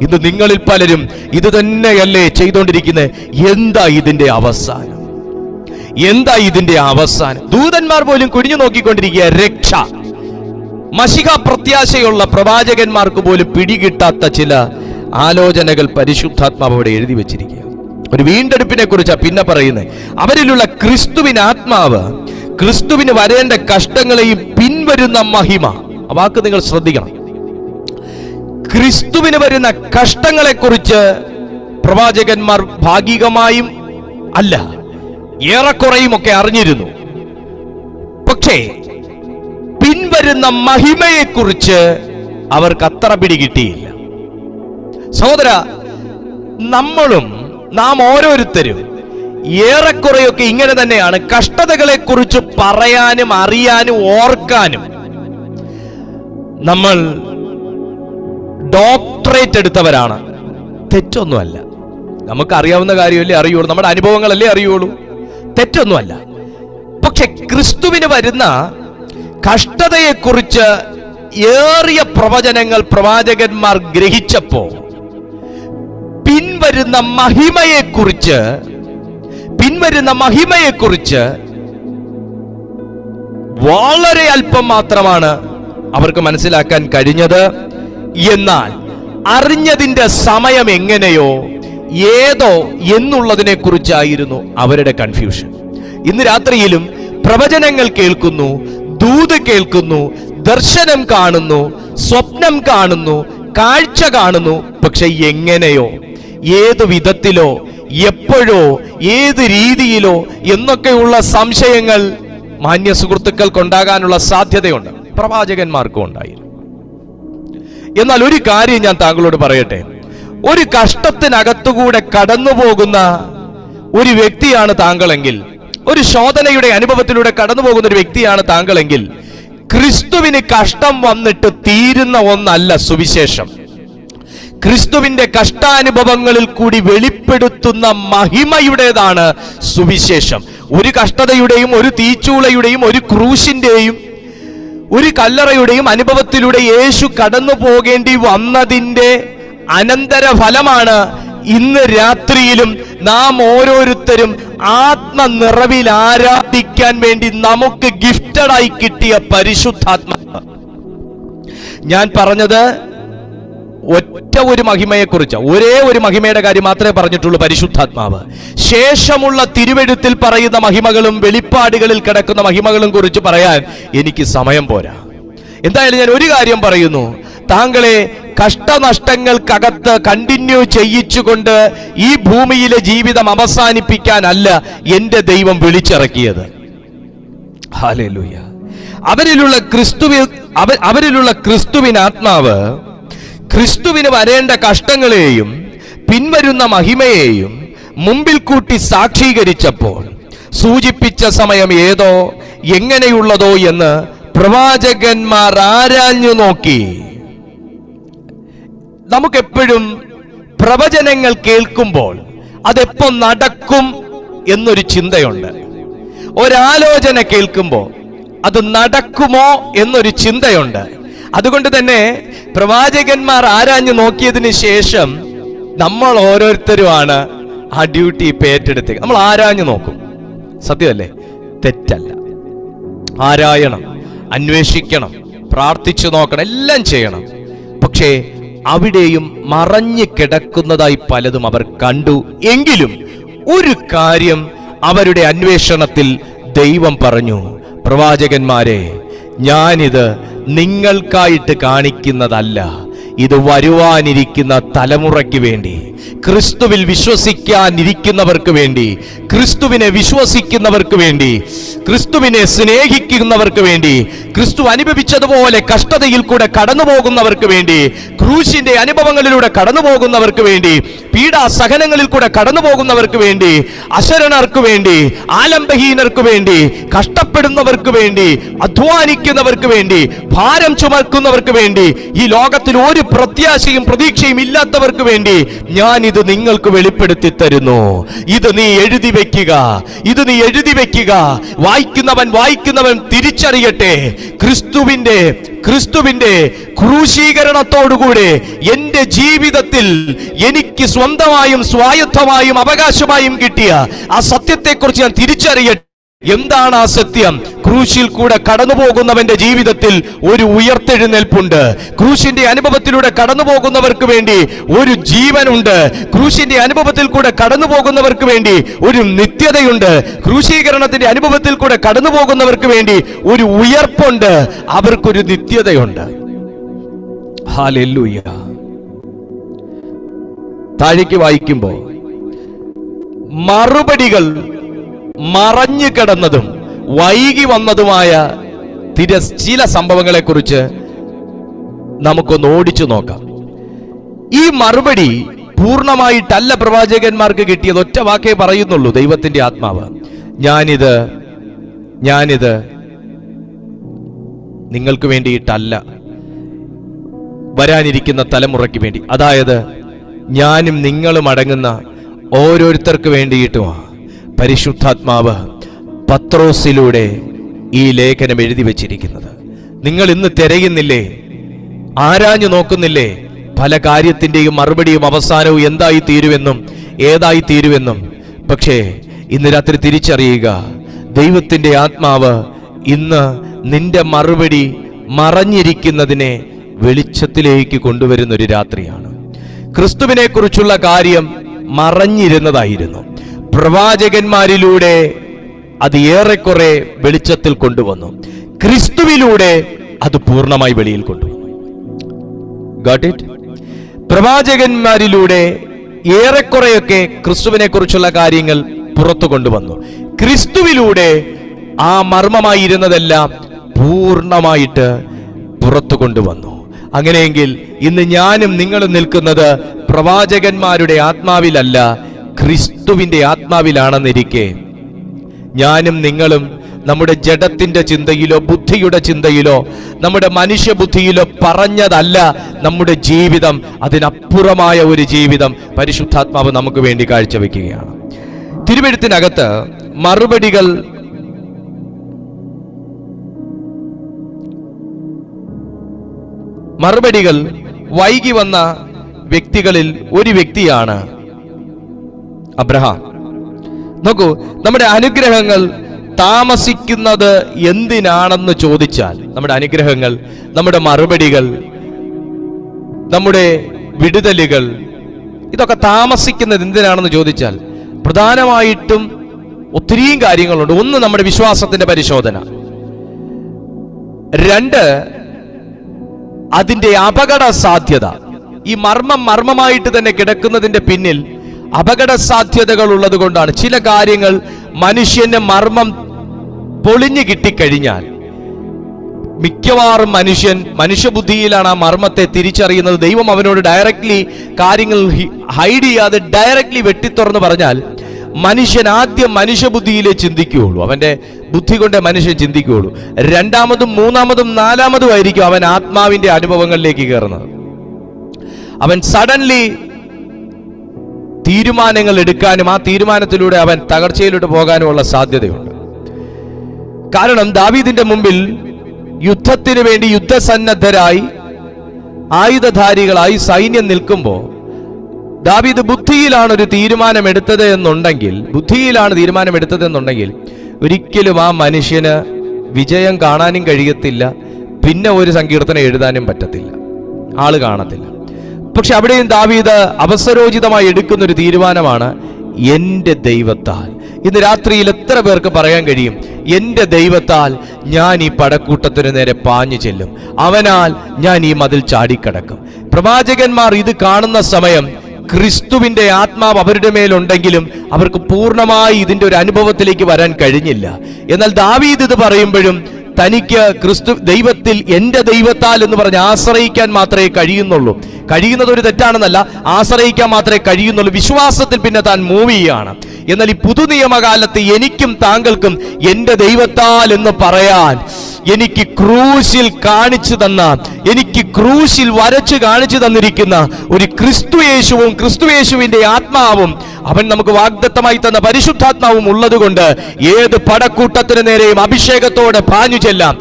ഇന്ന് നിങ്ങളിൽ പലരും ഇത് തന്നെയല്ലേ ചെയ്തുകൊണ്ടിരിക്കുന്നത്? എന്താ ഇതിന്റെ അവസാനം? എന്താ ഇതിന്റെ അവസാനം? ദൂതന്മാർ പോലും കുനിഞ്ഞു നോക്കിക്കൊണ്ടിരിക്കുക. രക്ഷ, മശിഹ പ്രത്യാശയുള്ള പ്രവാചകന്മാർക്ക് പോലും പിടികിട്ടാത്ത ചില ആലോചനകൾ പരിശുദ്ധാത്മാവ് അവിടെ എഴുതി വെച്ചിരിക്കുക. ഒരു വീണ്ടെടുപ്പിനെ കുറിച്ചാണ് പിന്നെ പറയുന്നത്. അവരിലുള്ള ക്രിസ്തുവിന് ആത്മാവ് ക്രിസ്തുവിന് വരേണ്ട കഷ്ടങ്ങളെയും പിൻവരുന്ന മഹിമ. ആ വാക്ക് നിങ്ങൾ ശ്രദ്ധിക്കണം. ക്രിസ്തുവിന് വരുന്ന കഷ്ടങ്ങളെ കുറിച്ച് പ്രവാചകന്മാർ ഭാഗികമായും അല്ല, ഏറെക്കുറയും ഒക്കെ അറിഞ്ഞിരുന്നു. പക്ഷേ പിൻവരുന്ന മഹിമയെക്കുറിച്ച് അവർക്ക് അത്ര പിടികിട്ടിയില്ല. സഹോദര, നാം ഓരോരുത്തരും ഏറെക്കുറെയൊക്കെ ഇങ്ങനെ തന്നെയാണ്. കഷ്ടതകളെ കുറിച്ച് പറയാനും അറിയാനും ഓർക്കാനും നമ്മൾ ഡോക്ടറേറ്റ് എടുത്തവരാണ്. തെറ്റൊന്നുമല്ല. നമുക്ക് അറിയാവുന്ന കാര്യമല്ലേ അറിയുള്ളൂ, നമ്മുടെ അനുഭവങ്ങളല്ലേ അറിയുള്ളൂ. തെറ്റൊന്നുമല്ല. പക്ഷെ ക്രിസ്തുവിന് വരുന്ന കഷ്ടതയെക്കുറിച്ച് ഏറിയ പ്രവചനങ്ങൾ പ്രവാചകന്മാർ ഗ്രഹിച്ചപ്പോ പിൻവരുന്ന മഹിമയെക്കുറിച്ച് വളരെ അല്പം മാത്രമാണ് അവർക്ക് മനസ്സിലാക്കാൻ കഴിഞ്ഞത്. എന്നാൽ അറിഞ്ഞതിന്റെ സമയം എങ്ങനെയോ ഏതോ എന്നുള്ളതിനെ കുറിച്ചായിരുന്നു അവരുടെ കൺഫ്യൂഷൻ. ഇന്ന് രാത്രിയിലും പ്രവചനങ്ങൾ കേൾക്കുന്നു, ദൂത് കേൾക്കുന്നു, ദർശനം കാണുന്നു, സ്വപ്നം കാണുന്നു, കാഴ്ച കാണുന്നു. പക്ഷെ എങ്ങനെയോ, ഏത് വിധത്തിലോ, എപ്പോഴോ, ഏത് രീതിയിലോ എന്നൊക്കെയുള്ള സംശയങ്ങൾ മാന്യ സുഹൃത്തുക്കൾക്കുണ്ടാകാനുള്ള സാധ്യതയുണ്ട്. പ്രവാചകന്മാർക്കും ഉണ്ടായിരുന്നു. എന്നാൽ ഒരു കാര്യം ഞാൻ താങ്കളോട് പറയട്ടെ. ഒരു കഷ്ടത്തിനകത്തുകൂടെ കടന്നു പോകുന്ന ഒരു വ്യക്തിയാണ് താങ്കളെങ്കിൽ, ഒരു ശോധനയുടെ അനുഭവത്തിലൂടെ കടന്നു പോകുന്ന ഒരു വ്യക്തിയാണ് താങ്കളെങ്കിൽ, ക്രിസ്തുവിന് കഷ്ടം വന്നിട്ട് തീരുന്ന ഒന്നല്ല സുവിശേഷം. ക്രിസ്തുവിന്റെ കഷ്ടാനുഭവങ്ങളിൽ കൂടി വെളിപ്പെടുത്തുന്ന മഹിമയുടേതാണ് സുവിശേഷം. ഒരു കഷ്ടതയുടെയും ഒരു തീച്ചൂളയുടെയും ഒരു ക്രൂശിന്റെയും ഒരു കല്ലറയുടെയും അനുഭവത്തിലൂടെ യേശു കടന്നു പോകേണ്ടി വന്നതിൻ്റെ അനന്തരഫലമാണ് ഇന്ന് രാത്രിയിലും നാം ഓരോരുത്തരും ആത്മനിറവിൽ ആരാധിക്കാൻ വേണ്ടി നമുക്ക് ഗിഫ്റ്റഡായി കിട്ടിയ പരിശുദ്ധാത്മാവ്. ഞാൻ പറഞ്ഞത് ഒറ്റ ഒരു മഹിമയെക്കുറിച്ച്, ഒരേ ഒരു മഹിമയുടെ കാര്യം മാത്രമേ പറഞ്ഞിട്ടുള്ളൂ, പരിശുദ്ധാത്മാവ്. ശേഷമുള്ള തിരുവെഴുത്തിൽ പറയുന്ന മഹിമകളും വെളിപ്പാടുകളിൽ കിടക്കുന്ന മഹിമകളും കുറിച്ച് പറയാൻ എനിക്ക് സമയം പോരാ. എന്തായാലും ഞാൻ ഒരു കാര്യം പറയുന്നു, താങ്കളെ കഷ്ടനഷ്ടങ്ങൾക്കകത്ത് കണ്ടിന്യൂ ചെയ്യിച്ചുകൊണ്ട് ഈ ഭൂമിയിലെ ജീവിതം അവസാനിപ്പിക്കാനല്ല എൻ്റെ ദൈവം വിളിച്ചിറക്കിയത്. ഹല്ലേലൂയ. അവരിലുള്ള ക്രിസ്തുവിൻ ആത്മാവ് ക്രിസ്തുവിന് വരേണ്ട കഷ്ടങ്ങളെയും പിൻവരുന്ന മഹിമയെയും മുമ്പിൽ കൂട്ടി സാക്ഷീകരിച്ചപ്പോൾ സൂചിപ്പിച്ച സമയം ഏതോ എങ്ങനെയുള്ളതോ എന്ന് പ്രവാചകന്മാർ ആരാഞ്ഞു നോക്കി. നമുക്കെപ്പോഴും പ്രവചനങ്ങൾ കേൾക്കുമ്പോൾ അതെപ്പോ നടക്കും എന്നൊരു ചിന്തയുണ്ട്. ഒരാലോചന കേൾക്കുമ്പോൾ അത് നടക്കുമോ എന്നൊരു ചിന്തയുണ്ട്. അതുകൊണ്ട് തന്നെ പ്രവാചകന്മാർ ആരാഞ്ഞു നോക്കിയതിന് ശേഷം നമ്മൾ ഓരോരുത്തരുമാണ് ആ ഡ്യൂട്ടി ഇപ്പൊ ഏറ്റെടുത്തേക്ക്. നമ്മൾ ആരാഞ്ഞു നോക്കും, സത്യമല്ലേ? തെറ്റല്ല. ആരായണം, അന്വേഷിക്കണം, പ്രാർത്ഥിച്ചു നോക്കണം, എല്ലാം ചെയ്യണം. പക്ഷേ അവിടെയും മറഞ്ഞു കിടക്കുന്നതായി പലതും അവർ കണ്ടു. എങ്കിലും ഒരു കാര്യം അവരുടെ അന്വേഷണത്തിൽ ദൈവം പറഞ്ഞു, പ്രവാചകന്മാരെ, ഞാനിത് നിങ്ങൾക്കായിട്ട് കാണിക്കുന്നതല്ല, ഇത് വരുവാനിരിക്കുന്ന തലമുറയ്ക്ക് വേണ്ടി, ക്രിസ്തുവിൽ വിശ്വസിക്കാനിരിക്കുന്നവർക്ക് വേണ്ടി, ക്രിസ്തുവിനെ വിശ്വസിക്കുന്നവർക്ക് വേണ്ടി, ക്രിസ്തുവിനെ സ്നേഹിക്കുന്നവർക്ക് വേണ്ടി, ക്രിസ്തു അനുഭവിച്ചതുപോലെ കഷ്ടതയിൽ കൂടെ കടന്നു പോകുന്നവർക്ക് വേണ്ടി, ക്രൂശിന്റെ അനുഭവങ്ങളിലൂടെ കടന്നു പോകുന്നവർക്ക് വേണ്ടി, പീഡാസഹനങ്ങളിൽ കൂടെ കടന്നു പോകുന്നവർക്ക് വേണ്ടി, അശരണർക്ക് വേണ്ടി, ആലംബഹീനർക്ക് വേണ്ടി, കഷ്ടപ്പെടുന്നവർക്ക് വേണ്ടി, അധ്വാനിക്കുന്നവർക്ക് വേണ്ടി, ഭാരം ചുമക്കുന്നവർക്ക് വേണ്ടി, ഈ ലോകത്തിൽ ഒരു പ്രത്യാശയും പ്രതീക്ഷയും ഇല്ലാത്തവർക്ക് വേണ്ടി ഞാൻ ഇത് നിങ്ങൾക്ക് വെളിപ്പെടുത്തി തരുന്നു. ഇത് നീ എഴുതി വെക്കുക, ഇത് നീ എഴുതി വെക്കുക. വായിക്കുന്നവൻ തിരിച്ചറിയട്ടെ, ക്രിസ്തുവിന്റെ ക്രൂശീകരണത്തോടുകൂടെ എന്റെ ജീവിതത്തിൽ എനിക്ക് സ്വന്തമായും സ്വായത്തമായും അവകാശമായും കിട്ടിയ ആ സത്യത്തെക്കുറിച്ച് ഞാൻ തിരിച്ചറിയട്ടെ. എന്താണ് ആ സത്യം? ക്രൂശിൽ കൂടെ കടന്നു പോകുന്നവന്റെ ജീവിതത്തിൽ ഒരു ഉയർത്തെഴുന്നേൽപ്പുണ്ട്. ക്രൂശിന്റെ അനുഭവത്തിലൂടെ കടന്നു പോകുന്നവർക്ക് വേണ്ടി ഒരു ജീവനുണ്ട്. ക്രൂശിന്റെ അനുഭവത്തിൽ കൂടെ കടന്നു പോകുന്നവർക്ക് വേണ്ടി ഒരു നിത്യതയുണ്ട്. ക്രൂശീകരണത്തിന്റെ അനുഭവത്തിൽ കൂടെ കടന്നു പോകുന്നവർക്ക് വേണ്ടി ഒരു ഉയർപ്പുണ്ട്. അവർക്കൊരു നിത്യതയുണ്ട്. ഹല്ലേലൂയ. താഴേക്ക് വായിക്കുമ്പോൾ മറുപടികൾ മറഞ്ഞു കിടന്നതും വൈകി വന്നതുമായ ചില സംഭവങ്ങളെ കുറിച്ച് നമുക്കൊന്ന് ഓടിച്ചു നോക്കാം. ഈ മറുപടി പൂർണ്ണമായിട്ടല്ല പ്രവാചകന്മാർക്ക് കിട്ടിയത്. ഒറ്റ വാക്കേ പറയുന്നുള്ളൂ, ദൈവത്തിന്റെ ആത്മാവ്, ഞാനിത് നിങ്ങൾക്ക് വേണ്ടിയിട്ടല്ല, വരാനിരിക്കുന്ന തലമുറയ്ക്ക് വേണ്ടി, അതായത് ഞാനും നിങ്ങളും അടങ്ങുന്ന ഓരോരുത്തർക്ക് വേണ്ടിയിട്ടുമാണ് പരിശുദ്ധാത്മാവ് പത്രോസിലൂടെ ഈ ലേഖനം എഴുതി വച്ചിരിക്കുന്നത്. നിങ്ങൾ ഇന്ന് തിരയുന്നില്ലേ, ആരാഞ്ഞു നോക്കുന്നില്ലേ, പല കാര്യത്തിന്റെയും മറുപടിയും അവസാനവും എന്തായി തീരുമെന്നും ഏതായി തീരുമെന്നും. പക്ഷേ ഇന്ന് രാത്രി തിരിച്ചറിയുക, ദൈവത്തിന്റെ ആത്മാവ് ഇന്ന് നിന്റെ മറുപടി മറഞ്ഞിരിക്കുന്നതിനെ വെളിച്ചത്തിലേക്ക് കൊണ്ടുവരുന്ന ഒരു രാത്രിയാണ്. ക്രിസ്തുവിനെ കുറിച്ചുള്ള കാര്യം മറഞ്ഞിരുന്നതായിരുന്നു. പ്രവാചകന്മാരിലൂടെ അത് ഏറെക്കുറെ വെളിച്ചത്തിൽ കൊണ്ടുവന്നു. ക്രിസ്തുവിലൂടെ അത് പൂർണ്ണമായി വെളിയിൽ കൊണ്ടുവന്നു. Got it? പ്രവാചകന്മാരിലൂടെ ഏറെക്കുറെയൊക്കെ ക്രിസ്തുവിനെ കുറിച്ചുള്ള കാര്യങ്ങൾ പുറത്തു കൊണ്ടുവന്നു. ക്രിസ്തുവിലൂടെ ആ മർമ്മമായിരുന്നതെല്ലാം പൂർണ്ണമായിട്ട് പുറത്തു കൊണ്ടുവന്നു. അങ്ങനെയെങ്കിൽ ഇന്ന് ഞാനും നിങ്ങളും നിൽക്കുന്നത് പ്രവാചകന്മാരുടെ ആത്മാവിലല്ല, ക്രിസ്തുവിന്റെ ആത്മാവിലാണെന്നിരിക്കെ ഞാനും നിങ്ങളും നമ്മുടെ ജഡത്തിന്റെ ചിന്തയിലോ ബുദ്ധിയുടെ ചിന്തയിലോ നമ്മുടെ മനുഷ്യബുദ്ധിയിലോ പറഞ്ഞതല്ല നമ്മുടെ ജീവിതം. അതിനപ്പുറമായ ഒരു ജീവിതം പരിശുദ്ധാത്മാവ് നമുക്ക് വേണ്ടി കാഴ്ചവെക്കുകയാണ്. മറുപടികൾ വൈകി വന്ന വ്യക്തികളിൽ ഒരു വ്യക്തിയാണ് അബ്രഹാം. നോക്കൂ, നമ്മുടെ അനുഗ്രഹങ്ങൾ താമസിക്കുന്നത് എന്തിനാണെന്ന് ചോദിച്ചാൽ, നമ്മുടെ അനുഗ്രഹങ്ങൾ, നമ്മുടെ മറുപടികൾ, നമ്മുടെ വിടുതലുകൾ, ഇതൊക്കെ താമസിക്കുന്നത് എന്തിനാണെന്ന് ചോദിച്ചാൽ പ്രധാനമായിട്ടും ഒത്തിരിയും കാര്യങ്ങളുണ്ട്. ഒന്ന്, നമ്മുടെ വിശ്വാസത്തിന്റെ പരിശോധന. രണ്ട്, അതിന്റെ അപകട സാധ്യത. ഈ മർമ്മമായിട്ട് തന്നെ കിടക്കുന്നതിന്റെ പിന്നിൽ അപകട സാധ്യതകൾ ഉള്ളത് കൊണ്ടാണ്. ചില കാര്യങ്ങൾ മനുഷ്യന്റെ മർമ്മം പൊളിഞ്ഞു കിട്ടിക്കഴിഞ്ഞാൽ മിക്കവാറും മനുഷ്യബുദ്ധിയിലാണ് ആ മർമ്മത്തെ തിരിച്ചറിയുന്നത്. ദൈവം അവനോട് ഡയറക്ട്ലി കാര്യങ്ങൾ ഹൈഡ് ചെയ്യാതെ ഡയറക്ട്ലി വെട്ടിത്തുറന്ന് പറഞ്ഞാൽ മനുഷ്യൻ ആദ്യം മനുഷ്യബുദ്ധിയിലേ ചിന്തിക്കുകയുള്ളൂ, അവന്റെ ബുദ്ധി കൊണ്ടേ മനുഷ്യൻ ചിന്തിക്കുകയുള്ളൂ. രണ്ടാമതും മൂന്നാമതും നാലാമതും ആയിരിക്കും അവൻ ആത്മാവിന്റെ അനുഭവങ്ങളിലേക്ക് കയറുന്നത്. അവൻ സഡൻലി തീരുമാനങ്ങൾ എടുക്കാനും ആ തീരുമാനത്തിലൂടെ അവൻ തകർച്ചയിലോട്ട് പോകാനുമുള്ള സാധ്യതയുണ്ട്. കാരണം ദാവീദിന്റെ മുമ്പിൽ യുദ്ധത്തിന് വേണ്ടി യുദ്ധസന്നദ്ധരായി ആയുധധാരികളായി സൈന്യം നിൽക്കുമ്പോൾ ദാവീദ് ബുദ്ധിയിലാണ് തീരുമാനമെടുത്തത് എന്നുണ്ടെങ്കിൽ ഒരിക്കലും ആ മനുഷ്യന് വിജയം കാണാനും കഴിയത്തില്ല, പിന്നെ ഒരു സങ്കീർത്തനം എഴുതാനും പറ്റത്തില്ല, ആള് കാണത്തില്ല. പക്ഷെ അവിടെയും ദാവീദ് അവസരോചിതമായി എടുക്കുന്ന ഒരു തീരുമാനമാണ്, എന്റെ ദൈവത്താൽ. ഇന്ന് രാത്രിയിൽ എത്ര പേർക്ക് പറയാൻ കഴിയും, എന്റെ ദൈവത്താൽ ഞാൻ ഈ പടക്കൂട്ടത്തിന് നേരെ പാഞ്ഞു ചെല്ലും, അവനാൽ ഞാൻ ഈ മതിൽ ചാടിക്കടക്കും. പ്രവാചകന്മാർ ഇത് കാണുന്ന സമയം ക്രിസ്തുവിന്റെ ആത്മാവ് അവരുടെ മേലുണ്ടെങ്കിലും അവർക്ക് പൂർണ്ണമായി ഇതിന്റെ ഒരു അനുഭവത്തിലേക്ക് വരാൻ കഴിഞ്ഞില്ല. എന്നാൽ ദാവീദ് ഇത് പറയുമ്പോഴും തനിക്ക് ക്രിസ്തു ദൈവത്തിൽ, എന്റെ ദൈവത്താൽ എന്ന് പറഞ്ഞ് ആശ്രയിക്കാൻ മാത്രമേ കഴിയുന്നുള്ളൂ. കഴിയുന്നത് ഒരു തെറ്റാണെന്നല്ല, ആശ്രയിക്കാൻ മാത്രമേ കഴിയുന്നുള്ളൂ. വിശ്വാസത്തിൽ പിന്നെ താൻ മൂവ് ചെയ്യാണ്. എന്നാൽ ഈ പുതുനിയമകാലത്ത് എനിക്കും താങ്കൾക്കും എന്റെ ദൈവത്താൽ എന്ന് പറയാൻ എനിക്ക് ക്രൂശിൽ കാണിച്ചു തന്ന, എനിക്ക് ക്രൂശിൽ വരച്ചു കാണിച്ചു തന്നിരിക്കുന്ന ഒരു ക്രിസ്തുയേശുവും ക്രിസ്തുയേശുവിന്റെ ആത്മാവും അവൻ നമുക്ക് വാഗ്ദത്തമായി തന്ന പരിശുദ്ധാത്മാവും ഉള്ളതുകൊണ്ട് ഏത് പടക്കൂട്ടത്തിന് നേരെയും അഭിഷേകത്തോടെ പാഞ്ഞു ചെല്ലാം,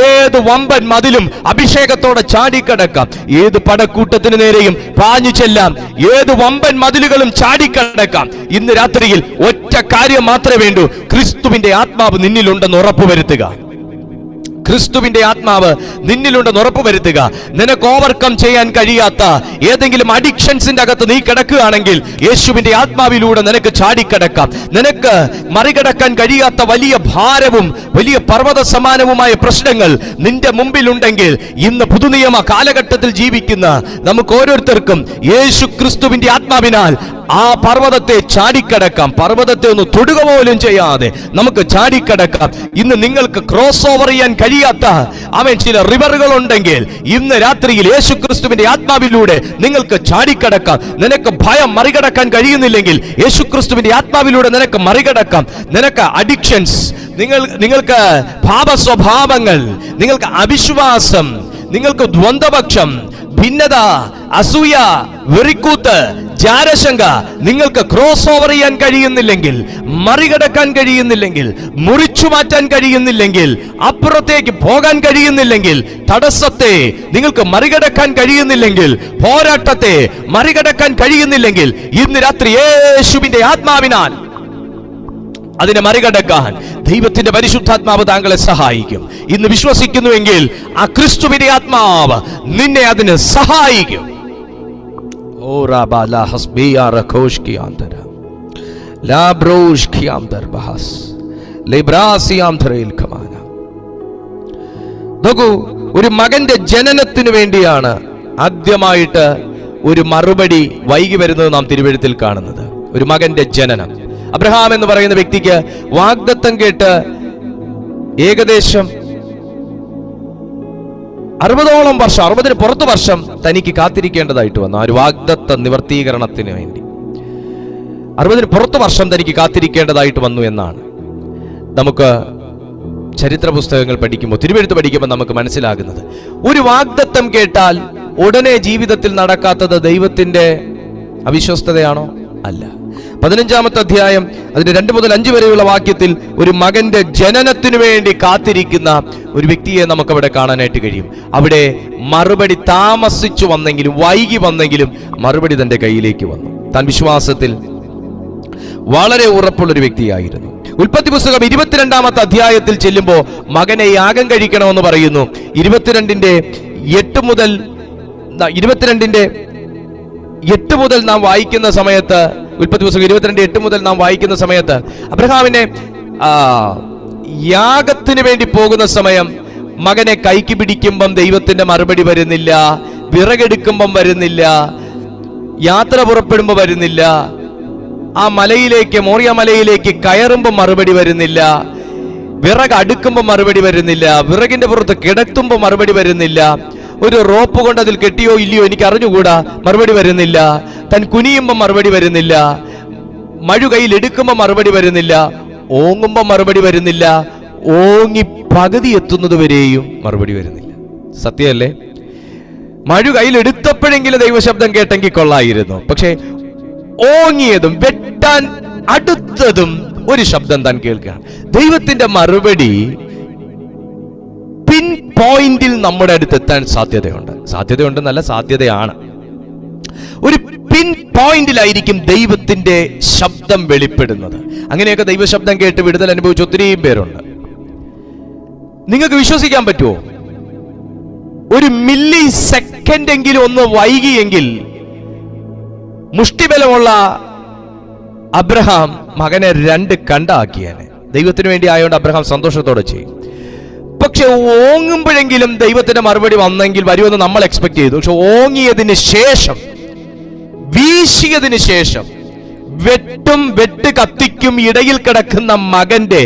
ഏത് വമ്പൻ മതിലും അഭിഷേകത്തോടെ ചാടിക്കടക്കാം, ഏത് പടക്കൂട്ടത്തിന് നേരെയും പാഞ്ഞു ചെല്ലാം, ഏത് വമ്പൻ മതിലുകളും ചാടിക്കടക്കാം. ഇന്ന് രാത്രിയിൽ ഒറ്റ കാര്യം മാത്രമേ വേണ്ടൂ, ക്രിസ്തുവിന്റെ ആത്മാവ് നിന്നിലുണ്ടെന്ന് ഉറപ്പുവരുത്തുക. ക്രിസ്തുവിന്റെ ആത്മാവ് നിന്നിലുണ്ടെന്ന് ഉറപ്പുവരുത്തുക. നിനക്ക് ഓവർകം ചെയ്യാൻ കഴിയാത്ത ഏതെങ്കിലും അഡിക്ഷൻസിന്റെ അകത്ത് നീ കിടക്കുകയാണെങ്കിൽ യേശുവിന്റെ ആത്മാവിലൂടെ നിനക്ക് ചാടിക്കടക്കാം. നിനക്ക് മറികടക്കാൻ കഴിയാത്ത വലിയ ഭാരവും വലിയ പർവ്വത സമാനവുമായ പ്രശ്നങ്ങൾ നിന്റെ മുമ്പിലുണ്ടെങ്കിൽ ഇന്ന് പുതുനിയമ കാലഘട്ടത്തിൽ ജീവിക്കുന്ന നമുക്ക് ഓരോരുത്തർക്കും യേശു ക്രിസ്തുവിന്റെ ആത്മാവിനാൽ ആ പർവ്വതത്തെ ചാടിക്കടക്കാം. പർവ്വതത്തെ ഒന്ന് തൊടുക പോലും ചെയ്യാതെ നമുക്ക് ചാടിക്കടക്കാം. ഇന്ന് നിങ്ങൾക്ക് ക്രോസ് ഓവർ ചെയ്യാൻ കഴിയാത്ത ചില റിവറുകൾ ഉണ്ടെങ്കിൽ ഇന്ന് രാത്രിയിൽ യേശു ക്രിസ്തുവിന്റെ ആത്മാവിലൂടെ നിങ്ങൾക്ക് ചാടിക്കടക്കാം. നിനക്ക് ഭയം മറികടക്കാൻ കഴിയുന്നില്ലെങ്കിൽ യേശു ക്രിസ്തുവിന്റെ ആത്മാവിലൂടെ നിനക്ക് മറികടക്കാം. നിനക്ക് അഡിക്ഷൻസ്, നിങ്ങൾക്ക് പാപ സ്വഭാവങ്ങൾ, നിങ്ങൾക്ക് അവിശ്വാസം, നിങ്ങൾക്ക് ദ്വന്ദ്വപക്ഷം, ഭിന്നത, അസൂയ, വെറിക്കൂത്ത്, ജാരശങ്ക നിങ്ങൾക്ക് ക്രോസ് ഓവർ ചെയ്യാൻ കഴിയുന്നില്ലെങ്കിൽ, മറികടക്കാൻ കഴിയുന്നില്ലെങ്കിൽ, മുറിച്ചു മാറ്റാൻ കഴിയുന്നില്ലെങ്കിൽ, അപ്പുറത്തേക്ക് പോകാൻ കഴിയുന്നില്ലെങ്കിൽ, തടസ്സത്തെ നിങ്ങൾക്ക് മറികടക്കാൻ കഴിയുന്നില്ലെങ്കിൽ, പോരാട്ടത്തെ മറികടക്കാൻ കഴിയുന്നില്ലെങ്കിൽ ഇന്ന് രാത്രി യേശുവിന്റെ ആത്മാവിനാൽ അതിനെ മറികടക്കാൻ ദൈവത്തിന്റെ പരിശുദ്ധാത്മാവ് താങ്കളെ സഹായിക്കും. ഇന്ന് വിശ്വസിക്കുന്നുവെങ്കിൽ ആ ക്രിസ്തുവിന്റെ ആത്മാവ് നിന്നെ അതിന് സഹായിക്കും. നോക്കൂ, ഒരു മകന്റെ ജനനത്തിന് വേണ്ടിയാണ് ആദ്യമായിട്ട് ഒരു മറുപടി വൈകി വരുന്നത് നാം തിരുവെഴുത്തിൽ കാണുന്നത്. ഒരു മകന്റെ ജനനം. അബ്രഹാം എന്ന് പറയുന്ന വ്യക്തിക്ക് വാഗ്ദത്തം കേട്ട് ഏകദേശം 60ഓളം വർഷം, 60-ന് പുറത്ത് വർഷം തനിക്ക് കാത്തിരിക്കേണ്ടതായിട്ട് വന്നു. ആ ഒരു വാഗ്ദത്ത നിവർത്തീകരണത്തിന് വേണ്ടി 60-ന് പുറത്ത് വർഷം തനിക്ക് കാത്തിരിക്കേണ്ടതായിട്ട് വന്നു എന്നാണ് നമുക്ക് ചരിത്ര പുസ്തകങ്ങൾ പഠിക്കുമ്പോൾ, തിരുവെഴുത്ത് പഠിക്കുമ്പോൾ നമുക്ക് മനസ്സിലാകുന്നത്. ഒരു വാഗ്ദത്തം കേട്ടാൽ ഉടനെ ജീവിതത്തിൽ നടക്കാത്തത് ദൈവത്തിന്റെ അവിശ്വസ്തതയാണോ? അല്ല. 15-ാമത്തെ അധ്യായം അതിന്റെ 2 മുതൽ 5 വരെയുള്ള വാക്യത്തിൽ ഒരു മകന്റെ ജനനത്തിനു വേണ്ടി കാത്തിരിക്കുന്ന ഒരു വ്യക്തിയെ നമുക്കവിടെ കാണാനായിട്ട് കഴിയും. അവിടെ മറുപടി താമസിച്ചു വന്നെങ്കിലും, വൈകി വന്നെങ്കിലും മറുപടി തന്റെ കയ്യിലേക്ക് വന്നു. താൻ വിശ്വാസത്തിൽ വളരെ ഉറപ്പുള്ളൊരു വ്യക്തിയായിരുന്നു. ഉൽപ്പത്തി പുസ്തകം 22-ാമത്തെ അധ്യായത്തിൽ ചെല്ലുമ്പോൾ മകനെ യാഗം കഴിക്കണമെന്ന് പറയുന്നു. 22-ന്റെ 8 മുതൽ നാം വായിക്കുന്ന സമയത്ത്, ഉൽപ്പത്തി പുസ്തകം 22-8 മുതൽ നാം വായിക്കുന്ന സമയത്ത് അബ്രഹാമിനെ യാഗത്തിന് വേണ്ടി പോകുന്ന സമയം മകനെ കൈക്ക് പിടിക്കുമ്പം ദൈവത്തിന്റെ മറുപടി വരുന്നില്ല, വിറകെടുക്കുമ്പം വരുന്നില്ല, യാത്ര പുറപ്പെടുമ്പോ വരുന്നില്ല, ആ മലയിലേക്ക്, മോറിയ മലയിലേക്ക് കയറുമ്പോൾ മറുപടി വരുന്നില്ല, വിറക് അടുക്കുമ്പോൾ മറുപടി വരുന്നില്ല, വിറകിന്റെ പുറത്ത് കിടത്തുമ്പോൾ മറുപടി വരുന്നില്ല, ഒരു റോപ്പ് കൊണ്ട് അതിൽ കെട്ടിയോ ഇല്ലയോ എനിക്ക് അറിഞ്ഞുകൂടാ, മറുപടി വരുന്നില്ല, താൻ കുനിയുമ്പോൾ മറുപടി വരുന്നില്ല, മഴു കയ്യിൽ എടുക്കുമ്പോൾ മറുപടി വരുന്നില്ല, ഓങ്ങുമ്പോൾ മറുപടി വരുന്നില്ല, ഓങ്ങി പകുതി എത്തുന്നത് വരെയും മറുപടി വരുന്നില്ല. സത്യമല്ലേ? മഴു കയ്യിൽ എടുത്തപ്പോഴെങ്കിലും ദൈവശബ്ദം കേട്ടെങ്കിൽ കൊള്ളായിരുന്നു. പക്ഷെ ഓങ്ങിയതും വെട്ടാൻ അടുത്തതും ഒരു ശബ്ദം താൻ കേൾക്കുകയാണ്. ദൈവത്തിന്റെ മറുപടി പിൻ പോയിന്റിൽ നമ്മുടെ അടുത്ത് എത്താൻ സാധ്യതയുണ്ടെന്നല്ല, സാധ്യതയാണ്. ഒരു പിൻ പോയിന്റിലായിരിക്കും ദൈവത്തിന്റെ ശബ്ദം വെളിപ്പെടുന്നത്. അങ്ങനെയൊക്കെ ദൈവശബ്ദം കേട്ട് വിടുതൽ അനുഭവിച്ച ഒത്തിരിയും പേരുണ്ട്. നിങ്ങൾക്ക് വിശ്വസിക്കാൻ പറ്റുമോ? ഒരു മില്ലി സെക്കൻഡ് എങ്കിലും ഒന്ന് വൈകിയെങ്കിൽ മുഷ്ടിബലമുള്ള അബ്രഹാം മകനെ 2 കണ്ടാക്കിയാണ്. ദൈവത്തിന് വേണ്ടി ആയതുകൊണ്ട് അബ്രഹാം സന്തോഷത്തോടെ ചെയ്യും. പക്ഷെ ഓങ്ങുമ്പോഴെങ്കിലും ദൈവത്തിന്റെ മറുപടി വന്നെങ്കിൽ വരുമെന്ന് നമ്മൾ എക്സ്പെക്ട് ചെയ്തു. പക്ഷെ ഓങ്ങിയതിന് ശേഷം, വീശിയതിന് ശേഷം, വെട്ട് കത്തിക്കും ഇടയിൽ കിടക്കുന്ന മകന്റെ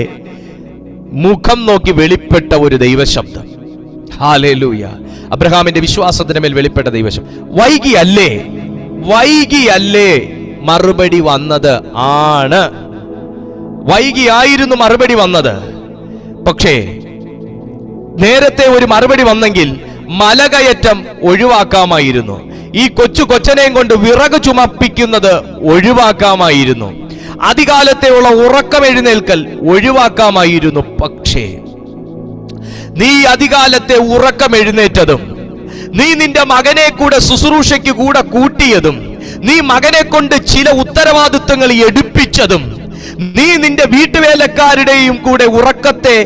മുഖം നോക്കി വെളിപ്പെട്ട ഒരു ദൈവശബ്ദം. ഹല്ലേലൂയ! അബ്രഹാമിന്റെ വിശ്വാസത്തിന് മേൽ വെളിപ്പെട്ട ദൈവശബ്ദം. വൈകിയല്ലേ മറുപടി വന്നത് ആണ്. വൈകിയായിരുന്നു മറുപടി വന്നത്. പക്ഷേ നേരത്തെ ഒരു മറുപടി വന്നെങ്കിൽ മലകയറ്റം ഒഴിവാക്കാമായിരുന്നു. ഈ കൊച്ചനെയും കൊണ്ട് വിറക് ചുമപ്പിക്കുന്നത് ഒഴിവാക്കാമായിരുന്നു. അതികാലത്തെയുള്ള ഉറക്കം എഴുന്നേൽക്കൽ ഒഴിവാക്കാമായിരുന്നു. പക്ഷേ നീ അധികാലത്തെ ഉറക്കം എഴുന്നേറ്റതും, നീ നിന്റെ മകനെ കൂടെ ശുശ്രൂഷയ്ക്ക് കൂടെ കൂട്ടിയതും, നീ മകനെ കൊണ്ട് ചില ഉത്തരവാദിത്വങ്ങൾ എടുപ്പിച്ചതും, നീ നിന്റെ വീട്ടുവേലക്കാരുടെയും കൂടെ ഉറക്കത്തെ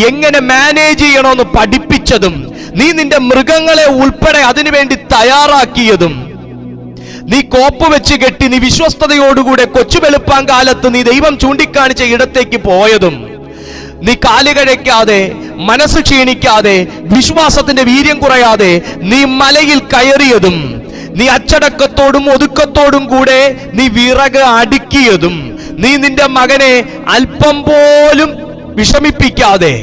എങ്ങനെ മാനേജ് ചെയ്യണമെന്ന് പഠിപ്പിച്ചതും, നീ നിന്റെ മൃഗങ്ങളെ ഉൾപ്പെടെ അതിനുവേണ്ടി തയ്യാറാക്കിയതും, നീ കോപ്പ് വെച്ച് കെട്ടി നീ വിശ്വസ്തയോടുകൂടെ കൊച്ചു വെളുപ്പാൻ കാലത്ത് നീ ദൈവം ചൂണ്ടിക്കാണിച്ച ഇടത്തേക്ക് പോയതും, നീ കാലുകഴയ്ക്കാതെ, മനസ്സ് ക്ഷീണിക്കാതെ, വിശ്വാസത്തിന്റെ വീര്യം കുറയാതെ നീ മലയിൽ കയറിയതും, നീ അച്ചടക്കത്തോടും ഒതുക്കത്തോടും കൂടെ നീ വിറക് അടുക്കിയതും, നീ നിന്റെ മകനെ അല്പം പോലും വിഷമിപ്പിക്കാതെ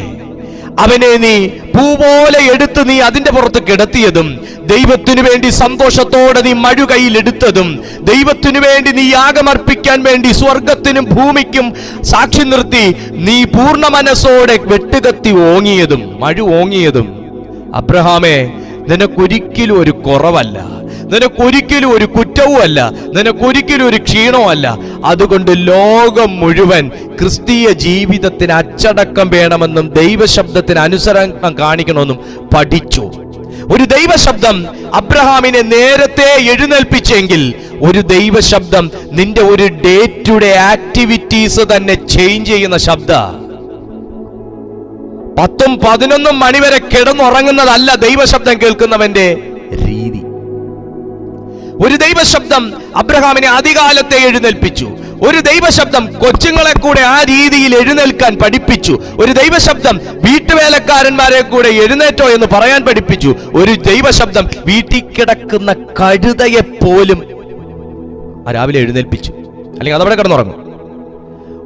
അവനെ നീ പൂ പോലെ എടുത്ത് നീ അതിന്റെ പുറത്ത് കിടത്തിയതും, ദൈവത്തിനു വേണ്ടി സന്തോഷത്തോടെ നീ മഴു കയ്യിൽ എടുത്തതും, ദൈവത്തിനു വേണ്ടി നീ യാഗമർപ്പിക്കാൻ വേണ്ടി സ്വർഗത്തിനും ഭൂമിക്കും സാക്ഷി നിർത്തി നീ പൂർണ്ണ മനസ്സോടെ വെട്ടുകത്തി ഓങ്ങിയതും, മഴു ഓങ്ങിയതും, അബ്രഹാമേ, നിനക്കൊരിക്കലും ഒരു കുറവല്ല, നിനക്കൊരിക്കലും ഒരു കുറ്റവുമല്ല, നിനക്കൊരിക്കലും ഒരു ക്ഷീണവുമല്ല. അതുകൊണ്ട് ലോകം മുഴുവൻ ക്രിസ്തീയ ജീവിതത്തിന് അച്ചടക്കം വേണമെന്നും ദൈവശബ്ദത്തിന് അനുസരണം കാണിക്കണമെന്നും പഠിച്ചു. ഒരു ദൈവശബ്ദം അബ്രഹാമിനെ നേരത്തെ എഴുന്നേൽപ്പിച്ചെങ്കിൽ ഒരു ദൈവശബ്ദം നിന്റെ ഒരു ഡേ ടു ഡേ ആക്ടിവിറ്റീസ് തന്നെ ചേഞ്ച് ചെയ്യുന്ന ശബ്ദ. 10-11 മണിവരെ കിടന്നുറങ്ങുന്നതല്ല ദൈവശബ്ദം കേൾക്കുന്നവന്റെ രീതി. ഒരു ദൈവശബ്ദം അബ്രഹാമിനെ അതികാലത്തെ എഴുന്നേൽപ്പിച്ചു. ഒരു ദൈവശബ്ദം കൊച്ചുങ്ങളെ കൂടെ ആ രീതിയിൽ എഴുന്നേൽക്കാൻ പഠിപ്പിച്ചു. ഒരു ദൈവശബ്ദം വീട്ടുവേലക്കാരന്മാരെ കൂടെ എഴുന്നേറ്റോ എന്ന് പറയാൻ പഠിപ്പിച്ചു. ഒരു ദൈവശബ്ദം വീട്ടിൽ കിടക്കുന്ന കഴുതയെ പോലും രാവിലെ എഴുന്നേൽപ്പിച്ചു, അല്ലെങ്കിൽ അതവിടെ കിടന്നുറങ്ങും.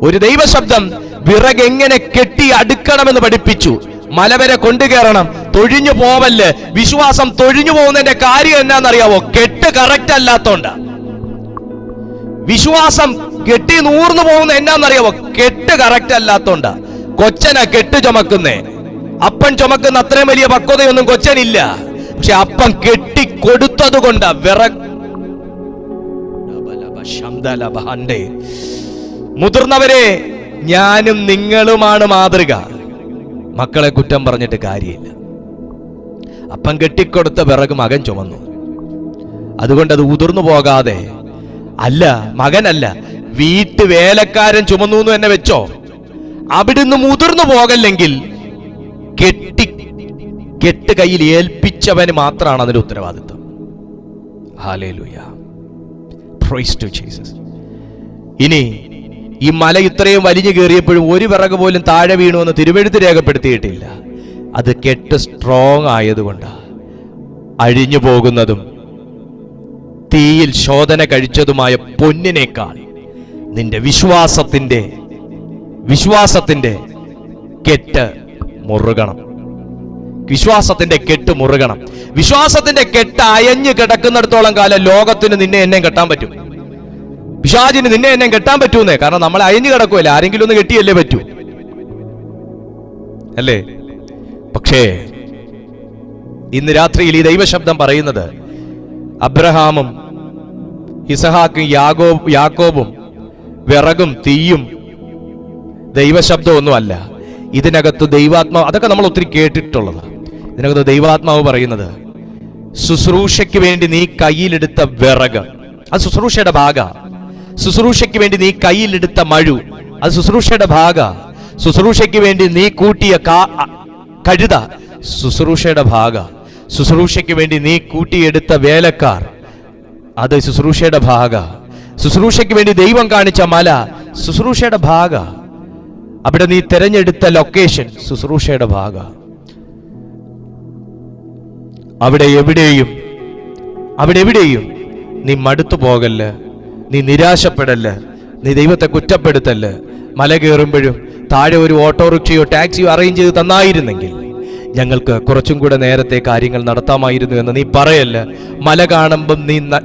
ഒരു ദൈവശബ്ദം വിറക് എങ്ങനെ കെട്ടി അടുക്കണമെന്ന് പഠിപ്പിച്ചു. മലവരെ കൊണ്ടുകയറണം, തൊഴിഞ്ഞു പോവല്ല്. വിശ്വാസം തൊഴിഞ്ഞു പോകുന്നതിന്റെ കാര്യം എന്നാന്നറിയാവോ? കെട്ട് കറക്റ്റ് അല്ലാത്തോണ്ട. വിശ്വാസം കെട്ടി നൂർന്നു പോകുന്ന എന്നാന്നറിയാവോ? കെട്ട് കറക്റ്റ് അല്ലാത്തോണ്ട. കൊച്ചന കെട്ട് ചുമക്കുന്നേ, അപ്പൻ ചുമക്കുന്ന അത്രയും വലിയ പക്വതയൊന്നും കൊച്ചനില്ല. പക്ഷെ അപ്പം കെട്ടി കൊടുത്തത് കൊണ്ടാ വിറക് മുതിർന്നവരെ, ഞാനും നിങ്ങളുമാണ് മാതൃക. മക്കളെ കുറ്റം പറഞ്ഞിട്ട് കാര്യമില്ല. അപ്പം കെട്ടിക്കൊടുത്ത വിറക് മകൻ ചുമന്നു. അതുകൊണ്ട് അത് ഉതിർന്നു പോകാതെ, അല്ല മകനല്ല വീട്ടു വേലക്കാരൻ ചുമന്നു എന്ന് തന്നെ വെച്ചോ, അവിടുന്ന് മുതിർന്നു പോകല്ലെങ്കിൽ കെട്ട് കയ്യിൽ ഏൽപ്പിച്ചവന് മാത്രമാണ് അതിന്റെ ഉത്തരവാദിത്വം. Hallelujah, praise to Jesus. ഇനി ഈ മല ഇത്രയും വലിഞ്ഞു കയറിയപ്പോഴും ഒരു വിറക് പോലും താഴെ വീണുവെന്ന് തിരുവെഴുത്ത് രേഖപ്പെടുത്തിയിട്ടില്ല. അത് കെട്ട് സ്ട്രോങ് ആയതുകൊണ്ടാണ്. അഴിഞ്ഞു പോകുന്നതും തീയിൽ ശോധന കഴിച്ചതുമായ പൊന്നിനേക്കാൾ നിന്റെ വിശ്വാസത്തിന്റെ കെട്ട് മുറുകണം. വിശ്വാസത്തിന്റെ കെട്ട് മുറുകണം. വിശ്വാസത്തിന്റെ കെട്ട് അയഞ്ഞു കിടക്കുന്നിടത്തോളം കാലം ലോകത്തിന് നിന്നെ എന്നെ കെട്ടാൻ പറ്റും. പിശാചിന് നിന്നെ എന്നെ കെട്ടാൻ പറ്റൂന്നേ. കാരണം നമ്മൾ അയഞ്ഞു കിടക്കുമല്ലേ, ആരെങ്കിലും ഒന്ന് കെട്ടിയല്ലേ പറ്റൂ, അല്ലേ? പക്ഷേ ഇന്ന് രാത്രിയിൽ ഈ ദൈവശബ്ദം പറയുന്നത് അബ്രഹാമും ഇസഹാക്കും യാക്കോബും വിറകും തീയും ദൈവശബ്ദമൊന്നും അല്ല. ഇതിനകത്ത് ദൈവാത്മാവ്, അതൊക്കെ നമ്മൾ ഒത്തിരി കേട്ടിട്ടുള്ളതാണ്. ഇതിനകത്ത് ദൈവാത്മാവ് പറയുന്നത് ശുശ്രൂഷയ്ക്ക് വേണ്ടി നീ കയ്യിലെടുത്ത വിറക്, അത് ശുശ്രൂഷയുടെ ഭാഗ. ശുശ്രൂഷയ്ക്ക് വേണ്ടി നീ കയ്യിലെടുത്ത മഴു, അത് ശുശ്രൂഷയുടെ ഭാഗ. ശുശ്രൂഷയ്ക്ക് വേണ്ടി നീ കൂട്ടിയ കഴുത, ശുശ്രൂഷയുടെ ഭാഗ. ശുശ്രൂഷയ്ക്ക് വേണ്ടി നീ കൂട്ടിയെടുത്ത വേലക്കാർ, അത് ശുശ്രൂഷയുടെ ഭാഗ. ശുശ്രൂഷയ്ക്ക് വേണ്ടി ദൈവം കാണിച്ച മല, ശുശ്രൂഷയുടെ ഭാഗ. അവിടെ നീ തിരഞ്ഞെടുത്ത ലൊക്കേഷൻ, ശുശ്രൂഷയുടെ ഭാഗ. അവിടെ എവിടെയും നീ മടുത്തു പോകല്ല്, നീ നിരാശപ്പെടല്ല്, നീ ദൈവത്തെ കുറ്റപ്പെടുത്തല്ല്. മല കയറുമ്പോഴും താഴെ ഒരു ഓട്ടോറിക്ഷയോ ടാക്സിയോ അറേഞ്ച് ചെയ്ത് തന്നായിരുന്നെങ്കിൽ ഞങ്ങൾക്ക് കുറച്ചും കൂടെ നേരത്തെ കാര്യങ്ങൾ നടത്താമായിരുന്നു എന്ന് നീ പറയല്ല. മല കാണുമ്പം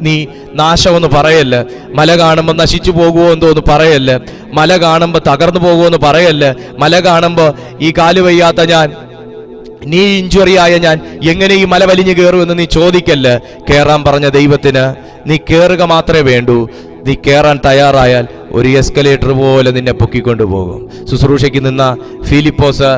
നീ നാശമെന്ന് പറയല്ല. മല കാണുമ്പോൾ നശിച്ചു പോകുമോ എന്തോന്ന് പറയല്ല. മല കാണുമ്പോൾ തകർന്നു പോകുമോ എന്ന് പറയല്ല. മല കാണുമ്പോൾ ഈ കാല് വയ്യാത്ത ഞാൻ, നീ ഇഞ്ചുറി ആയ ഞാൻ എങ്ങനെ ഈ മല വലിഞ്ഞു കയറുമെന്ന് നീ ചോദിക്കല്ല. കയറാൻ പറഞ്ഞ ദൈവത്തിന് നീ കയറുക മാത്രമേ വേണ്ടൂ. നീ കയറാൻ തയ്യാറായാൽ ഒരു എസ്കലേറ്റർ പോലെ നിന്നെ പൊക്കിക്കൊണ്ടുപോകും. ശുശ്രൂഷയ്ക്ക് നിന്ന ഫിലിപ്പോസ്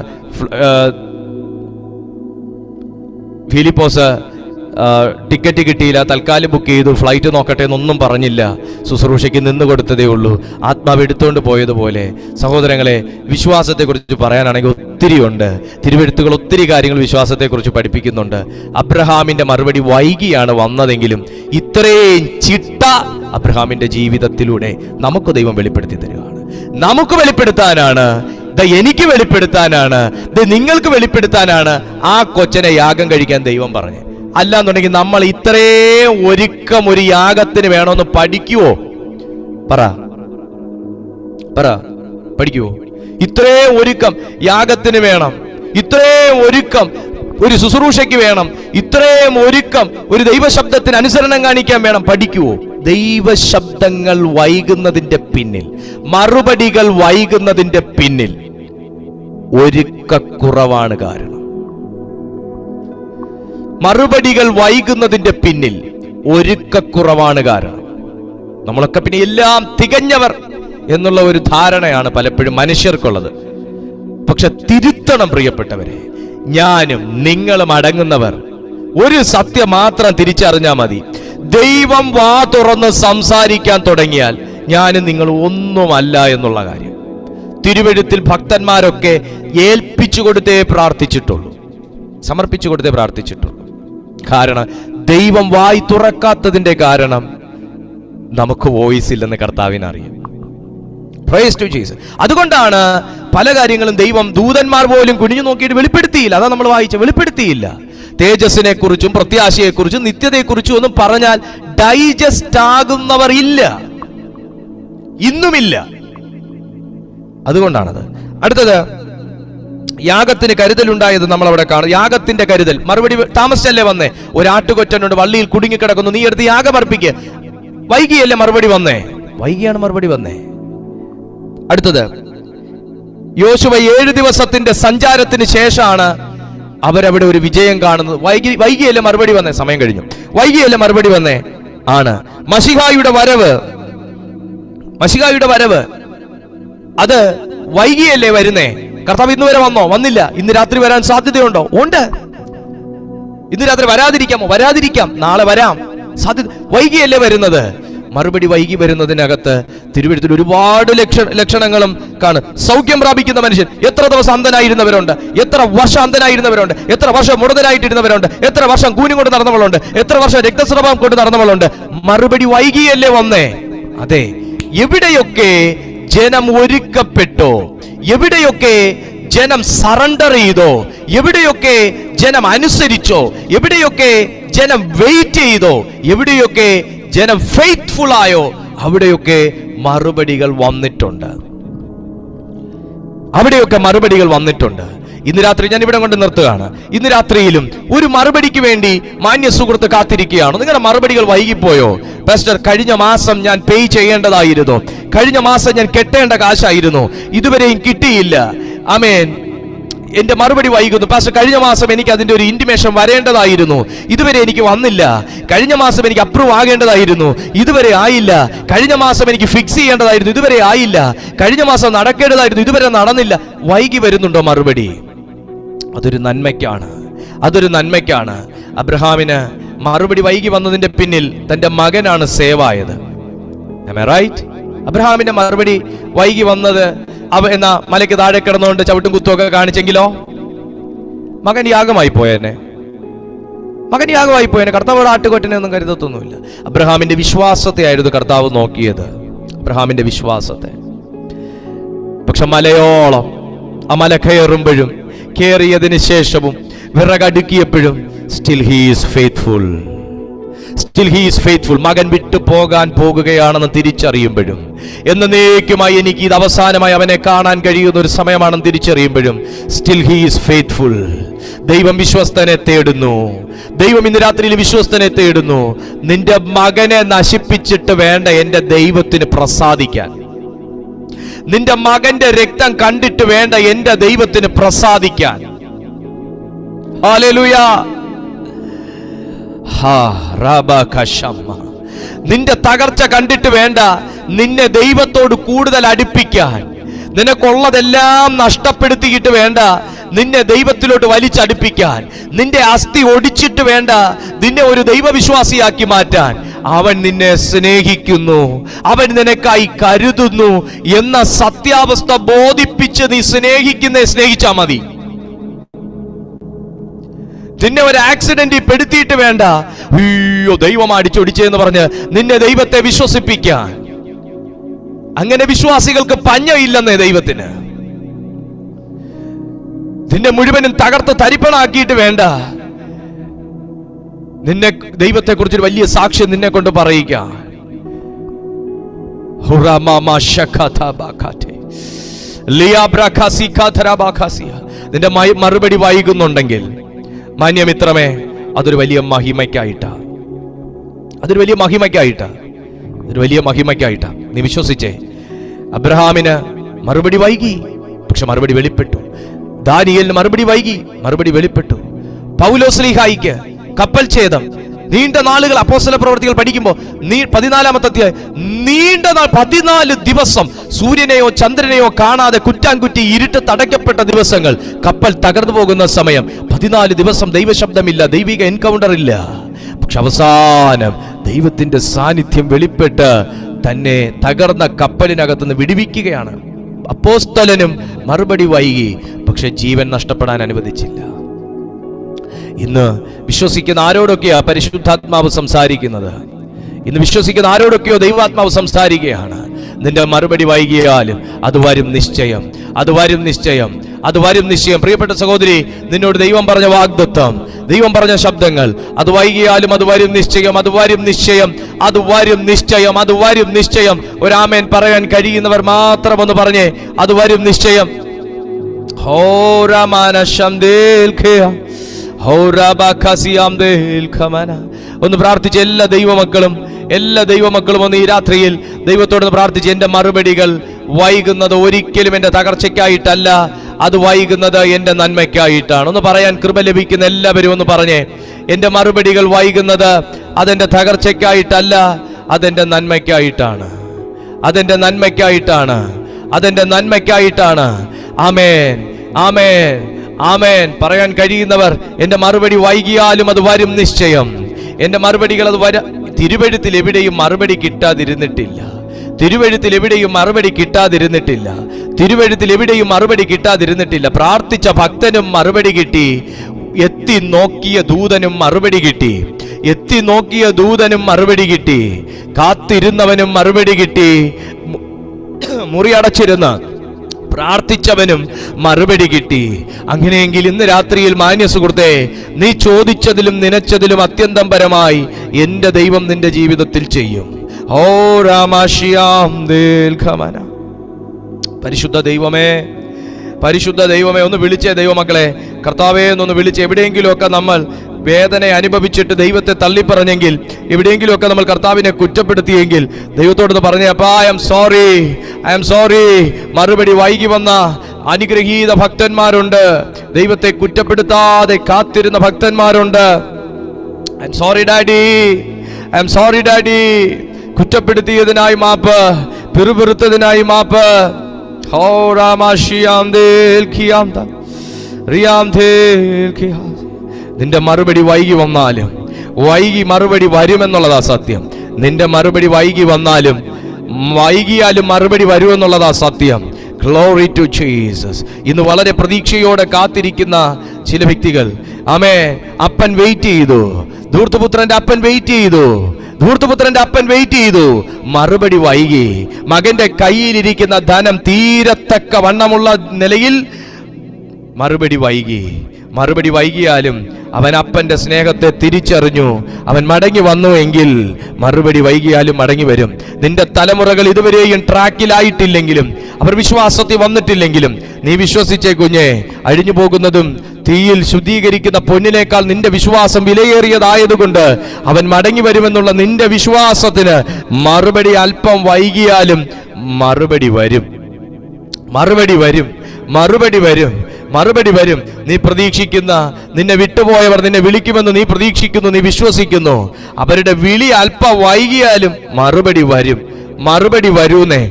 ടിക്കറ്റ് കിട്ടിയില്ല, തൽക്കാലം ബുക്ക് ചെയ്തു, ഫ്ലൈറ്റ് നോക്കട്ടെ എന്നൊന്നും പറഞ്ഞില്ല. ശുശ്രൂഷയ്ക്ക് നിന്ന് കൊടുത്തതേ ഉള്ളൂ. ആത്മാവ് എടുത്തുകൊണ്ട് പോയതുപോലെ സഹോദരങ്ങളെ, വിശ്വാസത്തെക്കുറിച്ച് പറയാനാണെങ്കിൽ ഒത്തിരി ഉണ്ട്. തിരുവെഴുത്തുകൾ ഒത്തിരി കാര്യങ്ങൾ വിശ്വാസത്തെക്കുറിച്ച് പഠിപ്പിക്കുന്നുണ്ട്. അബ്രഹാമിന്റെ മറുപടി വൈകിയാണ് വന്നതെങ്കിലും ഇത്രയും ചിട്ട അബ്രഹാമിന്റെ ജീവിതത്തിലൂടെ നമുക്ക് ദൈവം വെളിപ്പെടുത്തി തരികയാണ്. നമുക്ക് വെളിപ്പെടുത്താനാണ്, എനിക്ക് വെളിപ്പെടുത്താനാണ്, നിങ്ങൾക്ക് വെളിപ്പെടുത്താനാണ് ആ കൊച്ചനെ യാഗം കഴിക്കാൻ ദൈവം പറഞ്ഞു. അല്ലാന്നുണ്ടെങ്കിൽ നമ്മൾ ഇത്രയും ഒരുക്കം ഒരു യാഗത്തിന് വേണമെന്ന് പഠിക്കുവോ? പഠിക്കുവോ? ഇത്രയും ഒരുക്കം യാഗത്തിന് വേണം, ഇത്രയും ഒരുക്കം ഒരു ശുശ്രൂഷയ്ക്ക് വേണം, ഇത്രയും ഒരുക്കം ഒരു ദൈവശബ്ദത്തിന് അനുസരണം കാണിക്കാൻ വേണം. പഠിക്കുവോ? ദൈവശബ്ദങ്ങൾ വൈകുന്നതിന്റെ പിന്നിൽ, മറുപടികൾ വൈകുന്നതിന്റെ പിന്നിൽ ഒരുക്കക്കുറവാണ് കാരണം. മറുപടികൾ വൈകുന്നതിന്റെ പിന്നിൽ ഒരുക്കക്കുറവാണ് കാരണം. നമ്മളൊക്കെ പിന്നെ എല്ലാം തികഞ്ഞവർ എന്നുള്ള ഒരു ധാരണയാണ് പലപ്പോഴും മനുഷ്യർക്കുള്ളത്. പക്ഷെ തിരുത്തണം പ്രിയപ്പെട്ടവരെ, ഞാനും നിങ്ങളും അടങ്ങുന്നവർ ഒരു സത്യം മാത്രം തിരിച്ചറിഞ്ഞാൽ മതി. ദൈവം വാ തുറന്ന് സംസാരിക്കാൻ തുടങ്ങിയാൽ ഞാനും നിങ്ങൾ ഒന്നുമല്ല എന്നുള്ള കാര്യം. തിരുവെഴുത്തിൽ ഭക്തന്മാരൊക്കെ ഏൽപ്പിച്ചു കൊടുത്തേ പ്രാർത്ഥിച്ചിട്ടുള്ളൂ, സമർപ്പിച്ചു കൊടുത്തേ പ്രാർത്ഥിച്ചിട്ടുള്ളൂ. കാരണം ദൈവം വായി തുറക്കാത്തതിന്റെ കാരണം നമുക്ക് വോയിസ് ഇല്ലെന്ന് കർത്താവിനറിയാം. Price to Jesus. അതുകൊണ്ടാണ് പല കാര്യങ്ങളും ദൈവം ദൂതന്മാർ പോലും കുനിഞ്ഞു നോക്കിയിട്ട് വെളിപ്പെടുത്തിയില്ല. അതാ നമ്മൾ വായിച്ച വെളിപ്പെടുത്തിയില്ല. തേജസ്സിനെ കുറിച്ചും പ്രത്യാശയെക്കുറിച്ചും നിത്യതയെക്കുറിച്ചും ഒന്നും പറഞ്ഞാൽ ഡൈജസ്റ്റ് ആകുന്നവർ ഇല്ല, ഇന്നുമില്ല. അതുകൊണ്ടാണത്. അടുത്തത്, യാഗത്തിന് കരുതലുണ്ടായത് നമ്മൾ അവിടെ കാണും. യാഗത്തിന്റെ കരുതൽ, മറുപടി താമസിച്ചല്ലേ വന്നേ? ഒരാട്ടുകൊറ്റനുണ്ട്, വള്ളിയിൽ കുടുങ്ങിക്കിടക്കുന്നു, നീ എടുത്ത് യാഗം അർപ്പിക്കുക. വൈകിയല്ലേ മറുപടി വന്നേ? വൈകിയാണ് മറുപടി വന്നേ. അടുത്തത്, യോശുവ 7 ദിവസത്തിന്റെ സഞ്ചാരത്തിന് ശേഷമാണ് അവരവിടെ ഒരു വിജയം കാണുന്നത്. വൈകിയല്ലേ മറുപടി വന്നേ? സമയം കഴിഞ്ഞു. വൈകിയല്ലേ മറുപടി വന്നേ? ആണ്. മശിഹായുടെ വരവ് മശിഹായുടെ വരവ് അത് വൈകിയല്ലേ വരുന്നേ? കർത്താവ് ഇന്ന് വരെ വന്നോ? വന്നില്ല. ഇന്ന് രാത്രി വരാൻ സാധ്യതയുണ്ടോ? ഉണ്ട്. ഇന്ന് രാത്രി വരാതിരിക്കാമോ? വരാതിരിക്കാം. നാളെ വരാം. സാധ്യത. വൈകിയല്ലേ വരുന്നത്? മറുപടി വൈകി വരുന്നതിനകത്ത് തിരുവെഴുത്തിൽ ഒരുപാട് ലക്ഷണങ്ങളും കാണും. സൗഖ്യം പ്രാപിക്കുന്ന മനുഷ്യൻ. എത്ര ദിവസം അന്ധനായിരുന്നവരുണ്ട്, എത്ര വർഷം അന്ധനായിരുന്നവരുണ്ട്, എത്ര വർഷം മുടന്തനായിട്ടിരുന്നവരുണ്ട്, എത്ര വർഷം കൂനി കൊണ്ട് നടന്നവളുണ്ട്, എത്ര വർഷം രക്തസ്രാവം കൊണ്ട് നടന്നവളുണ്ട്. മറുപടി വൈകിയല്ലേ വന്നേ? അതെ. എവിടെയൊക്കെ ജനം ഒരുക്കപ്പെട്ടോ, എവിടെയൊക്കെ ജനം സറണ്ടർ ചെയ്തോ, എവിടെയൊക്കെ ജനം അനുസരിച്ചോ, എവിടെയൊക്കെ ജനം വെയിറ്റ് ചെയ്തോ, എവിടെയൊക്കെ ജനം ഫെയ്ത്ത്ഫുൾ ആയോ, അവിടെയൊക്കെ മറുപടികൾ വന്നിട്ടുണ്ട്. അവിടെയൊക്കെ മറുപടികൾ വന്നിട്ടുണ്ട്. ഇന്ന് രാത്രി ഞാൻ ഇവിടെ കൊണ്ട് നിർത്തുകയാണ്. ഇന്ന് രാത്രിയിലും ഒരു മറുപടിക്ക് വേണ്ടി മാന്യ സുഹൃത്ത് കാത്തിരിക്കുകയാണ്. നിങ്ങളുടെ മറുപടികൾ വൈകിപ്പോയോ? പാസ്റ്റർ, കഴിഞ്ഞ മാസം ഞാൻ പേ ചെയ്യേണ്ടതായിരുന്നു, കഴിഞ്ഞ മാസം ഞാൻ കെട്ടേണ്ട കാശായിരുന്നു, ഇതുവരെയും കിട്ടിയില്ല. ആമേൻ. എന്റെ മറുപടി വൈകുന്നു. പാസ്റ്റർ, കഴിഞ്ഞ മാസം എനിക്ക് അതിന്റെ ഒരു ഇന്റിമേഷൻ വരേണ്ടതായിരുന്നു, ഇതുവരെ എനിക്ക് വന്നില്ല. കഴിഞ്ഞ മാസം എനിക്ക് അപ്രൂവ് ആകേണ്ടതായിരുന്നു, ഇതുവരെ ആയില്ല. കഴിഞ്ഞ മാസം എനിക്ക് ഫിക്സ് ചെയ്യേണ്ടതായിരുന്നു, ഇതുവരെ ആയില്ല. കഴിഞ്ഞ മാസം നടക്കേണ്ടതായിരുന്നു, ഇതുവരെ നടന്നില്ല. വൈകി വരുന്നുണ്ടോ മറുപടി? അതൊരു നന്മയ്ക്കാണ്, അതൊരു നന്മയ്ക്കാണ്. അബ്രഹാമിന് മറുപടി വൈകി വന്നതിന്റെ പിന്നിൽ തന്റെ മകനാണ് സേവ് ആയത്. റൈറ്റ്? അബ്രഹാമിന്റെ മറുപടി വൈകി വന്നത് എന്നാ മലയ്ക്ക് താഴെ കിടന്നുകൊണ്ട് ചവിട്ടും കുത്തുമൊക്കെ കാണിച്ചെങ്കിലോ മകൻ യാഗമായി പോയെന്നെ, മകൻ യാഗമായി പോയെന്നെ. കർത്താവ് ആട്ടുകൊറ്റനെ ഒന്നും കരുതത്തൊന്നുമില്ല. അബ്രഹാമിന്റെ വിശ്വാസത്തെ ആയിരുന്നു കർത്താവ് നോക്കിയത്, അബ്രഹാമിന്റെ വിശ്വാസത്തെ. പക്ഷെ മലയോളം ആ മല കയറുമ്പോഴും കയറിയതിന് ശേഷവും വിറകടുക്കിയപ്പോഴും still he is faithful, still he is faithful. മകൻ വിട്ടു പോകാൻ പോകുകയാണെന്ന് തിരിച്ചറിയുമ്പോഴും, എന്നേക്കുമായി എനിക്ക് ഇത് അവസാനമായി അവനെ കാണാൻ കഴിയുന്ന ഒരു സമയമാണെന്ന് തിരിച്ചറിയുമ്പോഴും സ്റ്റിൽ ഹി ഈസ് ഫെയ്ത്ത്ഫുൾ. ദൈവം വിശ്വസ്തനെ തേടുന്നു. ദൈവം ഇന്ന് രാത്രിയിൽ വിശ്വസ്തനെ തേടുന്നു. നിന്റെ മകനെ നശിപ്പിച്ചിട്ട് വേണ്ട എന്റെ ദൈവത്തിന് പ്രസാദിക്കാൻ. നിന്റെ മകന്റെ രക്തം കണ്ടിട്ട് വേണ്ട എന്റെ ദൈവത്തിന് പ്രസാദിക്കാൻ. ഹല്ലേലൂയ. നിന്റെ തകർച്ച കണ്ടിട്ട് വേണ്ട നിന്നെ ദൈവത്തോട് കൂടുതൽ അടുപ്പിക്കാൻ. നിനക്കുള്ളതെല്ലാം നഷ്ടപ്പെടുത്തിയിട്ട് വേണ്ട നിന്നെ ദൈവത്തിലോട്ട് വലിച്ചടുപ്പിക്കാൻ. നിന്റെ അസ്ഥി ഒടിച്ചിട്ട് വേണ്ട നിന്നെ ഒരു ദൈവവിശ്വാസിയാക്കി മാറ്റാൻ. അവൻ നിന്നെ സ്നേഹിക്കുന്നു, അവൻ നിനക്കായി കരുതുന്നു എന്ന സത്യാവസ്ഥ ബോധിപ്പിച്ച് നീ സ്നേഹിച്ചാ മതി. നിന്നെ ഒരു ആക്സിഡന്റിൽ പെടുത്തിയിട്ട് വേണ്ട അയ്യോ ദൈവം അടിച്ചൊടിച്ചെന്ന് പറഞ്ഞ് നിന്നെ ദൈവത്തെ വിശ്വസിപ്പിക്കാൻ. അങ്ങനെ വിശ്വാസികൾക്ക് പഞ്ഞമില്ലെന്നേ ദൈവത്തിന്. നിന്നെ മുഴുവനും തകർത്ത് തരിപ്പണാക്കിയിട്ട് വേണ്ട നിന്നെ ദൈവത്തെ കുറിച്ചൊരു വലിയ സാക്ഷ്യം നിന്നെ കൊണ്ട് പറയിക്കാൻ. നിന്റെ മറുപടി വൈകുന്നുണ്ടെങ്കിൽ മാന്യമിത്രമേ, അതൊരു വലിയ മഹിമയ്ക്കായിട്ടാ, അതൊരു വലിയ മഹിമയ്ക്കായിട്ടാ, അതൊരു വലിയ മഹിമയ്ക്കായിട്ടാ. നീ വിശ്വസിച്ചേ. അബ്രഹാമിന് മറുപടി വൈകി, പക്ഷെ മറുപടി വെളിപ്പെട്ടു. ദാനിയേലിന് മറുപടി വൈകി, മറുപടി വെളിപ്പെട്ടു. പൗലോസ്ലീഹായിക്ക് കപ്പൽ ഛേദം നീണ്ട നാളുകൾ അപ്പോസ്തല പ്രവൃത്തികൾ പഠിക്കുമ്പോൾ 14-ാമത്തെ അധ്യായം നീണ്ട 14 ദിവസം സൂര്യനെയോ ചന്ദ്രനെയോ കാണാതെ കുറ്റാൻകുറ്റി ഇരുട്ട് തടയ്ക്കപ്പെട്ട ദിവസങ്ങൾ, കപ്പൽ തകർന്നു പോകുന്ന സമയം, 14 ദിവസം ദൈവശബ്ദമില്ല, ദൈവിക എൻകൗണ്ടർ ഇല്ല. പക്ഷെ അവസാനം ദൈവത്തിന്റെ സാന്നിധ്യം വെളിപ്പെട്ട് തന്നെ തകർന്ന കപ്പലിനകത്തുനിന്ന് വിടുവിക്കുകയാണ്. അപ്പോസ്തലനും മറുപടി വൈകി, പക്ഷെ ജീവൻ നഷ്ടപ്പെടാൻ അനുവദിച്ചില്ല. ഇന്ന് വിശ്വസിക്കുന്ന ആരോടൊക്കെയാ പരിശുദ്ധാത്മാവ് സംസാരിക്കുന്നത്? ഇന്ന് വിശ്വസിക്കുന്ന ആരോടൊക്കെയോ ദൈവാത്മാവ് സംസാരിക്കുകയാണ്. നിന്റെ മറുപടി വൈകിയാലും അത് വരും നിശ്ചയം, അത് വരും നിശ്ചയം, അത് വരും നിശ്ചയം. പ്രിയപ്പെട്ട സഹോദരി, നിന്നോട് ദൈവം പറഞ്ഞ വാഗ്ദത്തം, ദൈവം പറഞ്ഞ ശബ്ദങ്ങൾ, അത് വൈകിയാലും അത് വരും നിശ്ചയം, അത് വരും നിശ്ചയം, അത് വരും നിശ്ചയം, അത് വരും നിശ്ചയം. ഒരാമേൻ പറയാൻ കഴിയുന്നവർ മാത്രം ഒന്ന് പറഞ്ഞേ, അത് വരും നിശ്ചയം. ഒന്ന് പ്രാർത്ഥിച്ച് എല്ലാ ദൈവമക്കളും ഒന്ന് ഈ രാത്രിയിൽ ദൈവത്തോടൊന്ന് പ്രാർത്ഥിച്ച്, എന്റെ മറുപടികൾ വൈകുന്നത് ഒരിക്കലും എന്റെ തകർച്ചയ്ക്കായിട്ടല്ല, അത് വൈകുന്നത് എന്റെ നന്മയ്ക്കായിട്ടാണ്. ഒന്ന് പറയാൻ കൃപ ലഭിക്കുന്ന എല്ലാവരും ഒന്ന് പറഞ്ഞേ, എന്റെ മറുപടികൾ വൈകുന്നത് അതെന്റെ തകർച്ചയ്ക്കായിട്ടല്ല, അതെന്റെ നന്മയ്ക്കായിട്ടാണ്. അതെന്റെ നന്മയ്ക്കായിട്ടാണ്, അതെന്റെ നന്മയ്ക്കായിട്ടാണ്. ആമേൻ, ആമേൻ, ആമേൻ പറയാൻ കഴിയുന്നവർ എന്റെ മറുപടി വൈകിയാലും അത് വരും നിശ്ചയം. എന്റെ മറുപടികൾ അത് തിരുവെഴുത്തിൽ എവിടെയും മറുപടി കിട്ടാതിരുന്നിട്ടില്ല. തിരുവെഴുത്തിൽ എവിടെയും മറുപടി കിട്ടാതിരുന്നിട്ടില്ല. തിരുവെഴുത്തിൽ എവിടെയും മറുപടി കിട്ടാതിരുന്നിട്ടില്ല. പ്രാർത്ഥിച്ച ഭക്തനും മറുപടി കിട്ടി, എത്തി നോക്കിയ ദൂതനും മറുപടി കിട്ടി, എത്തി നോക്കിയ ദൂതനും മറുപടി കിട്ടി, കാത്തിരുന്നവനും മറുപടി കിട്ടി, മുറിയടച്ചിരുന്ന പ്രാർത്ഥിച്ചവനും മറുപടി കിട്ടി. അങ്ങനെയെങ്കിൽ ഇന്ന് രാത്രിയിൽ മാന്യ സുഹൃത്തേ, നീ ചോദിച്ചതിലും നനച്ചതിലും അത്യന്തം പരമായി എന്റെ ദൈവം നിന്റെ ജീവിതത്തിൽ ചെയ്യും. ഓ രാമാശിയാം ദീർഘമന. പരിശുദ്ധ ദൈവമേ, പരിശുദ്ധ ദൈവമേ, ഒന്ന് വിളിച്ചേ ദൈവമക്കളെ, കർത്താവേ എന്നൊന്ന് വിളിച്ച്. എവിടെയെങ്കിലുമൊക്കെ നമ്മൾ വേദന അനുഭവിച്ചിട്ട് ദൈവത്തെ തള്ളിപ്പറഞ്ഞെങ്കിൽ, എവിടെയെങ്കിലുമൊക്കെ നമ്മൾ കർത്താവിനെ കുറ്റപ്പെടുത്തിയെങ്കിൽ ദൈവത്തോടൊന്ന് പറഞ്ഞേ, അപ്പാ I am sorry, I am sorry. മറുപടി വൈകി വന്ന അനുഗ്രഹീത ഭക്തന്മാരുണ്ട്, ദൈവത്തെ കുറ്റപ്പെടുത്താതെ കാത്തിരുന്ന ഭക്തന്മാരുണ്ട്. I am sorry daddy, I am sorry daddy. കുറ്റപ്പെടുത്തിയതിനായി മാപ്പ്, പിറുപിറുത്തതിനായി മാപ്പ്. ഹോ രാമാശിയാം ദേൽഖിയാം റിയാം ദേൽഖിയാം. നിന്റെ മറുപടി വൈകി വന്നാലും, വൈകി മറുപടി വരുമെന്നുള്ളതാ സത്യം. നിന്റെ മറുപടി വൈകി വന്നാലും വൈകിയാലും മറുപടി വരുമെന്നുള്ളതാ സത്യം. Glory to Jesus. ഇന്ന് വളരെ പ്രതീക്ഷയോടെ കാത്തിരിക്കുന്ന ചില വ്യക്തികൾ, ആമേ, അപ്പൻ വെയിറ്റ് ചെയ്തു, ധൂർത്തപുത്രന്റെ അപ്പൻ വെയിറ്റ് ചെയ്തു, ധൂർത്തപുത്രന്റെ അപ്പൻ വെയിറ്റ് ചെയ്തു, മറുപടി വൈകി. മകന്റെ കയ്യിലിരിക്കുന്ന ധനം തീരത്തക്ക വണ്ണമുള്ള നിലയിൽ മറുപടി വൈകി. മറുപടി വൈകിയാലും അവൻ അപ്പന്റെ സ്നേഹത്തെ തിരിച്ചറിഞ്ഞു. അവൻ മടങ്ങി വന്നു എങ്കിൽ മറുപടി വൈകിയാലും മടങ്ങി വരും. നിന്റെ തലമുറകൾ ഇതുവരെയും ട്രാക്കിലായിട്ടില്ലെങ്കിലും, അവർ വിശ്വാസത്തിൽ വന്നിട്ടില്ലെങ്കിലും, നീ വിശ്വസിച്ചേ കുഞ്ഞെ, അഴിഞ്ഞു പോകുന്നതും തീയിൽ ശുദ്ധീകരിക്കുന്ന പൊന്നിനേക്കാൾ നിന്റെ വിശ്വാസം വിലയേറിയതായതുകൊണ്ട് അവൻ മടങ്ങി വരുമെന്നുള്ള നിന്റെ വിശ്വാസത്തിന് മറുപടി അല്പം വൈകിയാലും മറുപടി വരും, മറുപടി വരും, മറുപടി വരും, മറുപടി വരും. നീ പ്രതീക്ഷിക്കുന്ന, നിന്നെ വിട്ടുപോയവർ നിന്നെ വിളിക്കുമെന്ന് നീ പ്രതീക്ഷിക്കുന്നു, നീ വിശ്വസിക്കുന്നു. അവരുടെ വിളി അല്പം വൈകിയാലും മറുപടി വരും, മറുപടി വരൂന്നേ,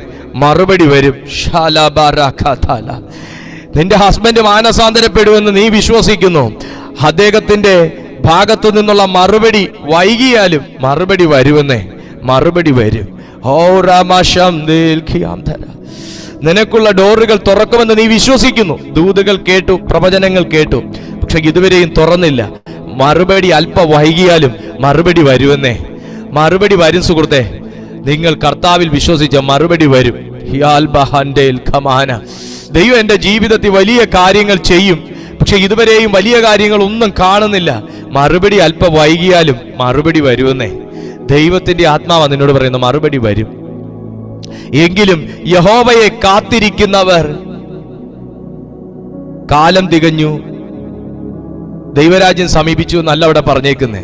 മറുപടി വരും. നിന്റെ ഹസ്ബൻഡ് മാനസാന്തരപ്പെടുമെന്ന് നീ വിശ്വസിക്കുന്നു. അദ്ദേഹത്തിന്റെ ഭാഗത്തു നിന്നുള്ള മറുപടി വൈകിയാലും മറുപടി വരുമെന്നേ, മറുപടി വരും. ഓ രാമാശം ദേൽഖിയാം ധര. നിനക്കുള്ള ഡോറുകൾ തുറക്കുമെന്ന് നീ വിശ്വസിക്കുന്നു. ദൂതുകൾ കേട്ടു, പ്രവചനങ്ങൾ കേട്ടു, പക്ഷെ ഇതുവരെയും തുറന്നില്ല. മറുപടി അല്പം വൈകിയാലും മറുപടി വരുമെന്നേ, മറുപടി വരും സുഹൃത്തെ. നിങ്ങൾ കർത്താവിൽ വിശ്വസിച്ച മറുപടി വരും. ദൈവം എൻ്റെ ജീവിതത്തിൽ വലിയ കാര്യങ്ങൾ ചെയ്യും, പക്ഷെ ഇതുവരെയും വലിയ കാര്യങ്ങൾ ഒന്നും കാണുന്നില്ല. മറുപടി അല്പം വൈകിയാലും മറുപടി വരുമെന്നേ. ദൈവത്തിന്റെ ആത്മാവ് നിന്നോട് പറയുന്ന മറുപടി വരും. എങ്കിലും യഹോവയെ കാത്തിരിക്കുന്നവർ, കാലം തികഞ്ഞു, ദൈവരാജ്യം സമീപിച്ചു എന്നല്ല അവിടെ പറഞ്ഞേക്കുന്നേ.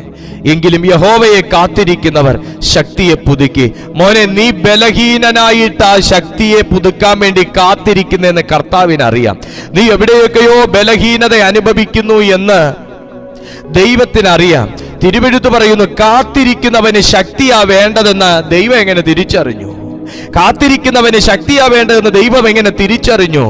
എങ്കിലും യഹോവയെ കാത്തിരിക്കുന്നവർ ശക്തിയെ പുതുക്കി. മോനെ, നീ ബലഹീനനായിട്ട് ആ ശക്തിയെ പുതുക്കാൻ വേണ്ടി കാത്തിരിക്കുന്നെന്ന് കർത്താവിനറിയാം. നീ എവിടെയൊക്കെയോ ബലഹീനത അനുഭവിക്കുന്നു എന്ന് ദൈവത്തിനറിയാം. തിരുവെഴുത്ത് പറയുന്നു, കാത്തിരിക്കുന്നവന് ശക്തിയാ വേണ്ടതെന്ന് ദൈവം എങ്ങനെ തിരിച്ചറിഞ്ഞു? കാത്തിരിക്കുന്നവന് ശക്തിയാ വേണ്ടതെന്ന് ദൈവം എങ്ങനെ തിരിച്ചറിഞ്ഞു?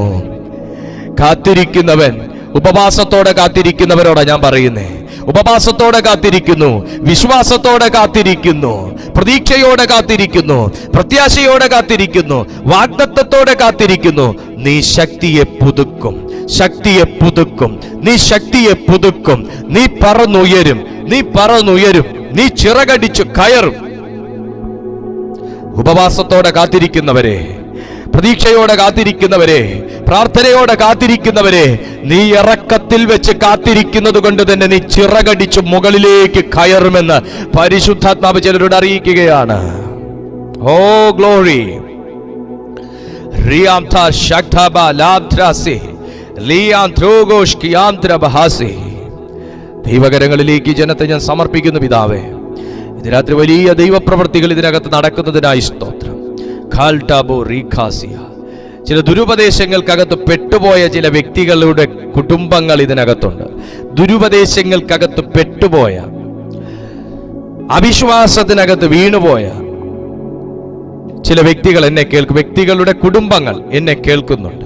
കാത്തിരിക്കുന്നവൻ, ഉപവാസത്തോടെ കാത്തിരിക്കുന്നവരോടാ ഞാൻ പറയുന്നേ. ഉപവാസത്തോടെ കാത്തിരിക്കുന്നു, വിശ്വാസത്തോടെ കാത്തിരിക്കുന്നു, പ്രതീക്ഷയോടെ കാത്തിരിക്കുന്നു, പ്രത്യാശയോടെ കാത്തിരിക്കുന്നു, വാഗ്ദത്തത്തോടെ കാത്തിരിക്കുന്നു. നീ ശക്തിയെ പുതുക്കും, ശക്തിയെ പുതുക്കും, നീ ശക്തിയെ പുതുക്കും. നീ പറന്നുയരും, നീ പറന്നുയരും, നീ ചിറകടിച്ചു കയറും. ഉപവാസത്തോടെ കാത്തിരിക്കുന്നവരെ, പ്രതീക്ഷയോടെ കാത്തിരിക്കുന്നവരെ, പ്രാർത്ഥനയോടെ കാത്തിരിക്കുന്നവരെ, നീ ഇറക്കത്തിൽ വെച്ച് കാത്തിരിക്കുന്നത് കൊണ്ട് തന്നെ നീ ചിറകടിച്ചു മുകളിലേക്ക് കയറുമെന്ന് പരിശുദ്ധാത്മാവ് ചിലരോട് അറിയിക്കുകയാണ്. ഓ ഗ്ലോറി. ദൈവകരങ്ങളിലേക്ക് ജനത്തെ ഞാൻ സമർപ്പിക്കുന്നു പിതാവേ. ഇത് രാത്രി വലിയ ദൈവപ്രവൃത്തികൾ ഇതിനകത്ത് നടക്കുന്നതിനായി സ്തോത്രം. ചില ദുരുപദേശങ്ങൾക്കകത്ത് പെട്ടുപോയ ചില വ്യക്തികളുടെ കുടുംബങ്ങൾ ഇതിനകത്തുണ്ട്. ദുരുപദേശങ്ങൾക്കകത്ത് പെട്ടുപോയ, അവിശ്വാസത്തിനകത്ത് വീണുപോയ, ചില വ്യക്തികൾ എന്നെ കേൾക്കും, വ്യക്തികളുടെ കുടുംബങ്ങൾ എന്നെ കേൾക്കുന്നുണ്ട്.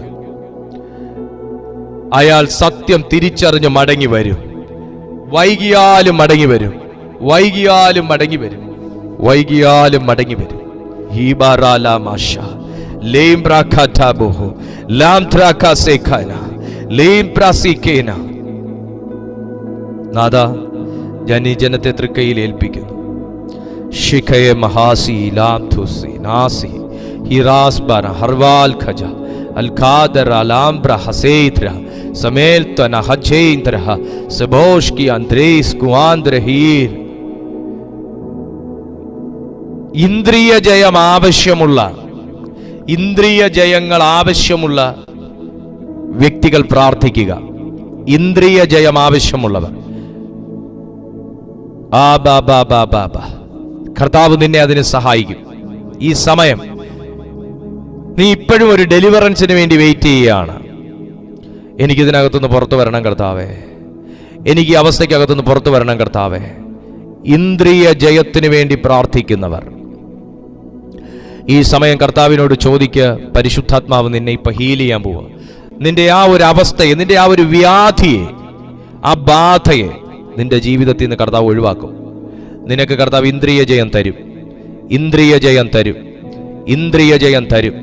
അയാൾ സത്യം തിരിച്ചറിഞ്ഞ് മടങ്ങി വരും. വൈകിയാലും മടങ്ങി വരും, വൈകിയാലും മടങ്ങി വരും, വൈകിയാലും മടങ്ങി വരും. നാഥാ, ഞാൻ ഈ ജനത്തെ തൃക്കൈയിൽ ഏൽപ്പിക്കുന്നു. ശിഖയെ മഹാസി ലാംഥുസി നാസി ഹിറാസ്ബന ഹർവാൽ ഖജ അൽഖാദർ അലാംബ്ര ഹസേദ്ര സമേൽതന ഹജേന്ദ്ര സബോഷ്കി അന്ത്രേസ് കുആന്ദ്രഹീർ. ഇന്ദ്രിയ ജയം ആവശ്യമുള്ള, ഇന്ദ്രിയ ജയങ്ങൾ ആവശ്യമുള്ള വ്യക്തികൾ പ്രാർത്ഥിക്കുക. ഇന്ദ്രിയ ജയം ആവശ്യമുള്ളവർ, കർത്താവ് നിന്നെ അതിന് സഹായിക്കും. ഈ സമയം നീ ഇപ്പോഴും ഒരു ഡെലിവറൻസിന് വേണ്ടി വെയിറ്റ് ചെയ്യുകയാണ്. എനിക്കിതിനകത്തുനിന്ന് പുറത്തു വരണം കർത്താവേ, എനിക്ക് ഈ അവസ്ഥയ്ക്കകത്തുനിന്ന് പുറത്തു വരണം കർത്താവേ. ഇന്ദ്രിയ ജയത്തിന് വേണ്ടി പ്രാർത്ഥിക്കുന്നവർ ഈ സമയം കർത്താവിനോട് ചോദിക്കുക. പരിശുദ്ധാത്മാവ് നിന്നെ ഇപ്പൊ ഹീൽ ചെയ്യാൻ പോവുക. നിന്റെ ആ ഒരു അവസ്ഥയെ, നിന്റെ ആ ഒരു വ്യാധിയെ, ആ ബാധയെ നിന്റെ ജീവിതത്തിൽ നിന്ന് കർത്താവ് ഒഴിവാക്കും. നിനക്ക് കർത്താവ് ഇന്ദ്രിയ ജയം തരും, ഇന്ദ്രിയ ജയം തരും, ഇന്ദ്രിയ ജയം തരും.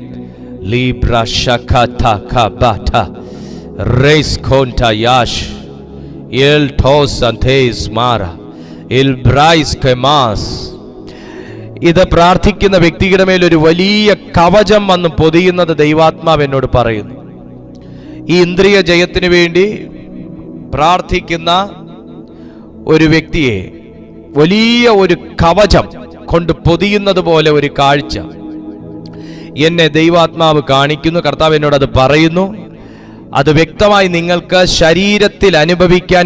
ഇത് പ്രാർത്ഥിക്കുന്ന വ്യക്തിയുടെ മേൽ ഒരു വലിയ കവചം വന്ന് പൊതിയുന്നത് ദൈവാത്മാവ് എന്നോട് പറയുന്നു. ഈ ഇന്ദ്രിയ ജയത്തിന് വേണ്ടി പ്രാർത്ഥിക്കുന്ന ഒരു വ്യക്തിയെ വലിയ ഒരു കവചം കൊണ്ട് പൊതിയുന്നത് പോലെ ഒരു കാഴ്ച എന്നെ ദൈവാത്മാവ് കാണിക്കുന്നു. കർത്താവ് എന്നോട് അത് പറയുന്നു. അത് വ്യക്തമായി നിങ്ങൾക്ക് ശരീരത്തിൽ അനുഭവിക്കാൻ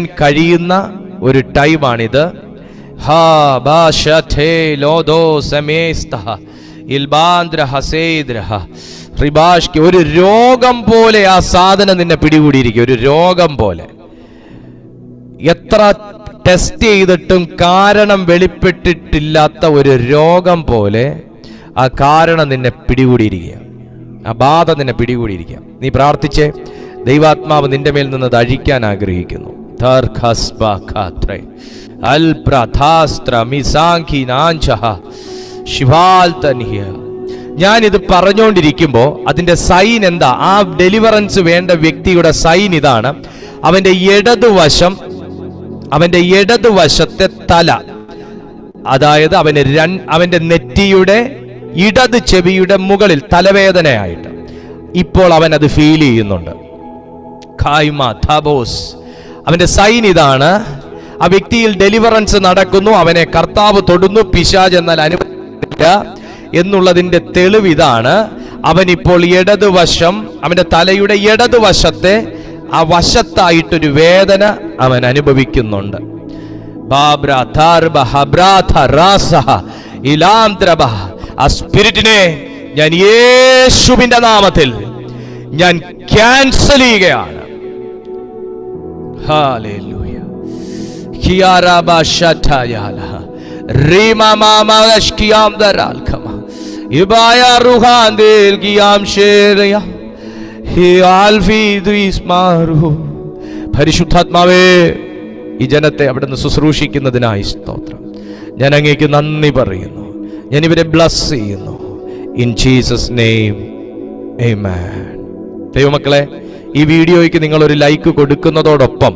ഒരു ടൈമാണിത്. ഒരു രോഗം പോലെ ആ സാധനം നിന്നെ പിടികൂടിയിരിക്കും. ഒരു രോഗം പോലെ. എത്ര ടെസ്റ്റ് ചെയ്തിട്ടും കാരണം വെളിപ്പെട്ടിട്ടില്ലാത്ത ഒരു രോഗം പോലെ ആ കാരണം നിന്നെ പിടികൂടിയിരിക്കുക, ആ ബാധ നിന്നെ പിടികൂടിയിരിക്കുക. നീ പ്രാർത്ഥിച്ചേ. ദൈവാത്മാവ് നിന്റെ മേൽ നിന്ന് അത് അഴിക്കാൻ ആഗ്രഹിക്കുന്നു. ഞാനിത് പറഞ്ഞുകൊണ്ടിരിക്കുമ്പോൾ അതിന്റെ സൈൻ എന്താ? ആ ഡെലിവറൻസ് വേണ്ട വ്യക്തിയുടെ സൈൻ ഇതാണ്. അവന്റെ ഇടതുവശത്തെ തല, അതായത് അവന്റെ നെറ്റിയുടെ ഇടത് ചെവിയുടെ മുകളിൽ തലവേദനയായിട്ട് ഇപ്പോൾ അവൻ അത് ഫീൽ ചെയ്യുന്നുണ്ട്. അവന്റെ സൈൻ ഇതാണ്. ആ വ്യക്തിയിൽ ഡെലിവറൻസ് നടക്കുന്നു. അവനെ കർത്താവ് തൊടുന്നു. പിശാച് എന്നാൽ അനുവദിക്കില്ല എന്നുള്ളതിന്റെ തെളിവ് ഇതാണ്. അവനിപ്പോൾ ഇടതുവശം, അവന്റെ തലയുടെ ഇടതുവശത്തെ ആ വശത്തായിട്ടൊരു വേദന അവൻ അനുഭവിക്കുന്നുണ്ട്. ആ സ്പിരിറ്റിനെ ഞാൻ യേശുവിന്റെ നാമത്തിൽ ഞാൻ ക്യാൻസൽ ചെയ്യുകയാണ്. ഹല്ലേലൂയ. പരിശുദ്ധാത്മാവേ, ഈ ജനത്തെ അവിടുന്ന് ശുശ്രൂഷിക്കുന്നതിനായി സ്തോത്രം. ഞാൻ അങ്ങേക്ക് നന്ദി പറയുന്നു. ഞാൻ ഇവരെ ബ്ലസ് ചെയ്യുന്നു. ഇൻ ജീസസ് നെയിം ആമേൻ. ദൈവമക്കളെ, ഈ വീഡിയോയ്ക്ക് നിങ്ങൾ ഒരു ലൈക്ക് കൊടുക്കുന്നതോടൊപ്പം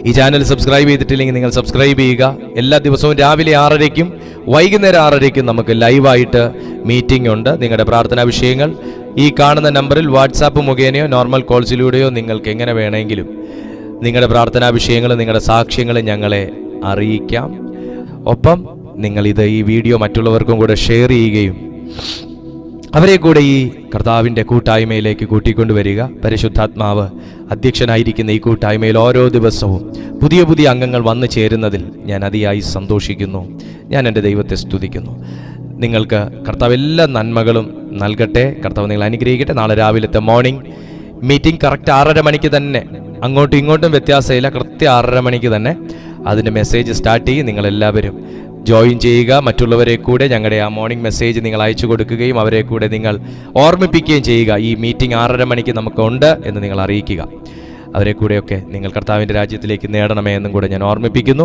ഈ ചാനൽ സബ്സ്ക്രൈബ് ചെയ്തിട്ടില്ലെങ്കിൽ നിങ്ങൾ സബ്സ്ക്രൈബ് ചെയ്യുക. എല്ലാ ദിവസവും രാവിലെ 6:30-ക്കും വൈകുന്നേരം 6:30-ക്കും നമുക്ക് ലൈവായിട്ട് മീറ്റിംഗ് ഉണ്ട്. നിങ്ങളുടെ പ്രാർത്ഥനാ വിഷയങ്ങൾ ഈ കാണുന്ന നമ്പറിൽ വാട്സാപ്പ് മുഖേനയോ നോർമൽ കോൾസിലൂടെയോ നിങ്ങൾക്ക് എങ്ങനെ വേണമെങ്കിലും നിങ്ങളുടെ പ്രാർത്ഥനാ വിഷയങ്ങൾ, നിങ്ങളുടെ സാക്ഷ്യങ്ങൾ ഞങ്ങളെ അറിയിക്കാം. ഒപ്പം നിങ്ങളിത് ഈ വീഡിയോ മറ്റുള്ളവർക്കും കൂടെ ഷെയർ ചെയ്യുകയും അവരെ കൂടെ ഈ കർത്താവിൻ്റെ കൂട്ടായ്മയിലേക്ക് കൂട്ടിക്കൊണ്ടുവരിക. പരിശുദ്ധാത്മാവ് അധ്യക്ഷനായിരിക്കുന്ന ഈ കൂട്ടായ്മയിൽ ഓരോ ദിവസവും പുതിയ പുതിയ അംഗങ്ങൾ വന്നു ചേരുന്നതിൽ ഞാൻ അതിയായി സന്തോഷിക്കുന്നു. ഞാൻ എൻ്റെ ദൈവത്തെ സ്തുതിക്കുന്നു. നിങ്ങൾക്ക് കർത്താവ് എല്ലാ നന്മകളും നൽകട്ടെ. കർത്താവ് നിങ്ങൾ അനുഗ്രഹിക്കട്ടെ. നാളെ രാവിലത്തെ മോർണിംഗ് മീറ്റിംഗ് കറക്റ്റ് 6:30 മണിക്ക് തന്നെ, അങ്ങോട്ടും ഇങ്ങോട്ടും വ്യത്യാസമില്ല, കൃത്യം 6:30 മണിക്ക് തന്നെ അതിൻ്റെ മെസ്സേജ് സ്റ്റാർട്ട് ചെയ്യും. നിങ്ങളെല്ലാവരും ജോയിൻ ചെയ്യുക. മറ്റുള്ളവരെ കൂടെ ഞങ്ങളുടെ ആ മോർണിംഗ് മെസ്സേജ് നിങ്ങൾ അയച്ചു കൊടുക്കുകയും അവരെ കൂടെ നിങ്ങൾ ഓർമ്മിപ്പിക്കുകയും ചെയ്യുക. ഈ മീറ്റിംഗ് 6:30 മണിക്ക് നമുക്കുണ്ട് എന്ന് നിങ്ങൾ അറിയിക്കുക. അവരെ കൂടെയൊക്കെ നിങ്ങൾ കർത്താവിൻ്റെ രാജ്യത്തിലേക്ക് നേടണമേ എന്നും കൂടെ ഞാൻ ഓർമ്മിപ്പിക്കുന്നു.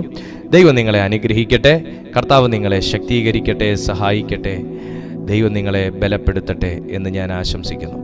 ദൈവം നിങ്ങളെ അനുഗ്രഹിക്കട്ടെ. കർത്താവ് നിങ്ങളെ ശക്തീകരിക്കട്ടെ, സഹായിക്കട്ടെ. ദൈവം നിങ്ങളെ ബലപ്പെടുത്തട്ടെ എന്ന് ഞാൻ ആശംസിക്കുന്നു.